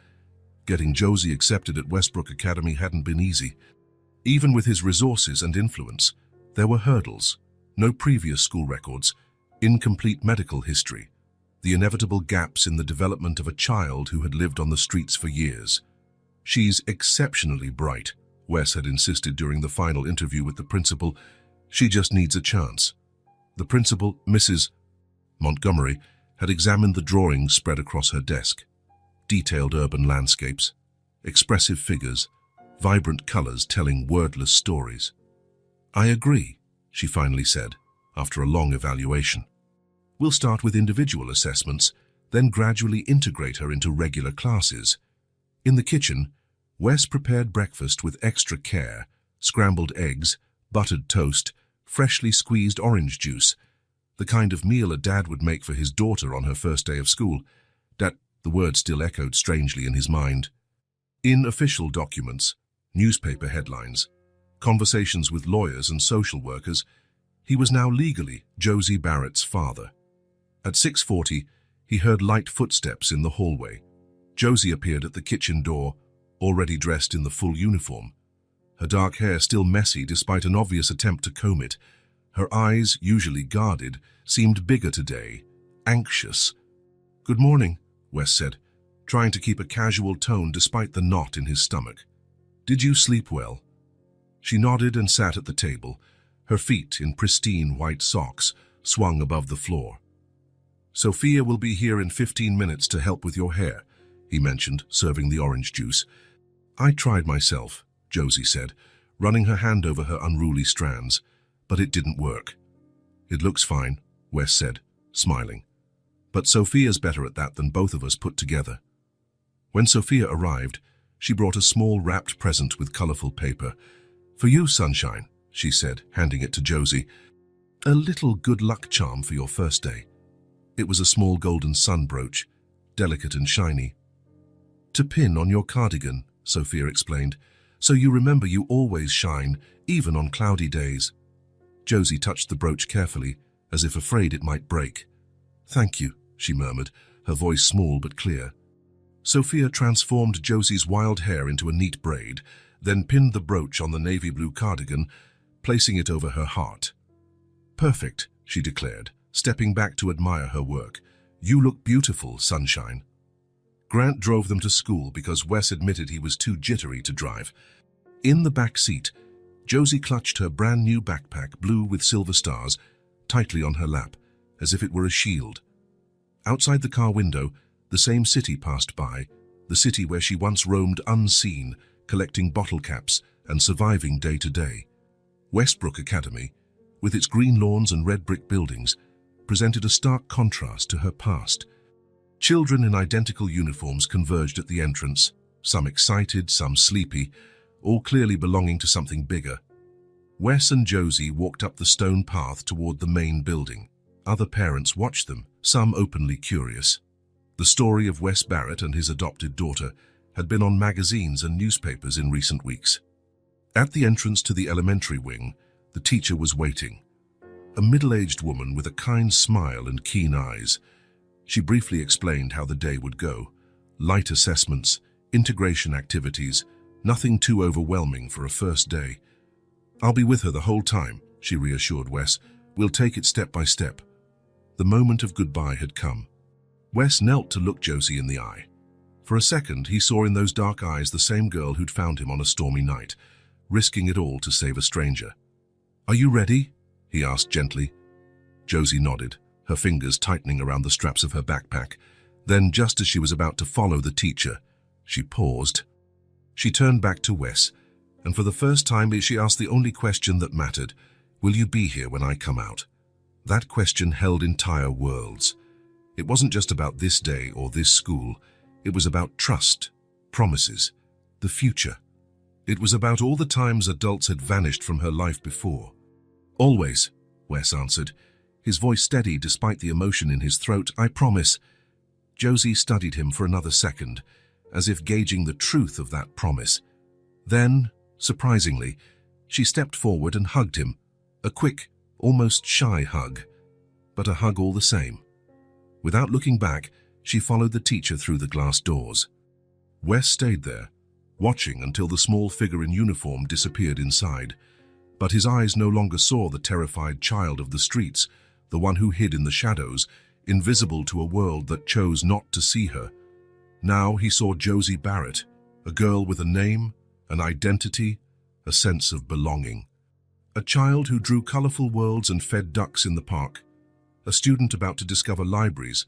Getting Josie accepted at Westbrook Academy hadn't been easy. Even with his resources and influence, there were hurdles. No previous school records, incomplete medical history, the inevitable gaps in the development of a child who had lived on the streets for years. "She's exceptionally bright," Wes had insisted during the final interview with the principal. "She just needs a chance." The principal, Mrs. Montgomery, had examined the drawings spread across her desk. Detailed urban landscapes, expressive figures, vibrant colors telling wordless stories. "I agree," she finally said, after a long evaluation. "We'll start with individual assessments, then gradually integrate her into regular classes." In the kitchen, Wes prepared breakfast with extra care: scrambled eggs, buttered toast, freshly squeezed orange juice, the kind of meal a dad would make for his daughter on her first day of school. The word still echoed strangely in his mind. In official documents, newspaper headlines, conversations with lawyers and social workers, he was now legally Josie Barrett's father. At 6:40, he heard light footsteps in the hallway. Josie appeared at the kitchen door, already dressed in the full uniform. Her dark hair still messy despite an obvious attempt to comb it. Her eyes, usually guarded, seemed bigger today, anxious. "Good morning," Wes said, trying to keep a casual tone despite the knot in his stomach. "Did you sleep well?" She nodded and sat at the table, her feet in pristine white socks swung above the floor. "Sophia will be here in 15 minutes to help with your hair," he mentioned, serving the orange juice. "I tried myself," Josie said, running her hand over her unruly strands, "but it didn't work." "It looks fine," Wes said, smiling. "But Sophia's better at that than both of us put together." When Sophia arrived, she brought a small wrapped present with colorful paper. "For you, sunshine," she said, handing it to Josie. "A little good luck charm for your first day." It was a small golden sun brooch, delicate and shiny. "To pin on your cardigan," Sophia explained, "so you remember you always shine, even on cloudy days." Josie touched the brooch carefully, as if afraid it might break. "Thank you," she murmured, her voice small but clear. Sophia transformed Josie's wild hair into a neat braid, then pinned the brooch on the navy blue cardigan, placing it over her heart. "Perfect," she declared, stepping back to admire her work. "You look beautiful, sunshine." Grant drove them to school because Wes admitted he was too jittery to drive. In the back seat, Josie clutched her brand new backpack, blue with silver stars, tightly on her lap, as if it were a shield. Outside the car window, the same city passed by, the city where she once roamed unseen, collecting bottle caps and surviving day to day. Westbrook Academy, with its green lawns and red brick buildings, presented a stark contrast to her past. Children in identical uniforms converged at the entrance, some excited, some sleepy, all clearly belonging to something bigger. Wes and Josie walked up the stone path toward the main building. Other parents watched them, some openly curious. The story of Wes Barrett and his adopted daughter had been on magazines and newspapers in recent weeks. At the entrance to the elementary wing, the teacher was waiting. A middle-aged woman with a kind smile and keen eyes. She briefly explained how the day would go. Light assessments, integration activities, nothing too overwhelming for a first day. "I'll be with her the whole time," she reassured Wes. "We'll take it step by step." The moment of goodbye had come. Wes knelt to look Josie in the eye. For a second, he saw in those dark eyes the same girl who'd found him on a stormy night, risking it all to save a stranger. "Are you ready?" he asked gently. Josie nodded, her fingers tightening around the straps of her backpack. Then, just as she was about to follow the teacher, she paused. She turned back to Wes, and for the first time she asked the only question that mattered: "Will you be here when I come out?" That question held entire worlds. It wasn't just about this day or this school. It was about trust, promises, the future. It was about all the times adults had vanished from her life before. "Always," Wes answered, his voice steady despite the emotion in his throat. "I promise." Josie studied him for another second, as if gauging the truth of that promise. Then, surprisingly, she stepped forward and hugged him. A quick, almost shy hug, but a hug all the same. Without looking back, she followed the teacher through the glass doors. Wes stayed there, watching until the small figure in uniform disappeared inside. But his eyes no longer saw the terrified child of the streets, the one who hid in the shadows, invisible to a world that chose not to see her. Now he saw Josie Barrett, a girl with a name, an identity, a sense of belonging. A child who drew colorful worlds and fed ducks in the park. A student about to discover libraries,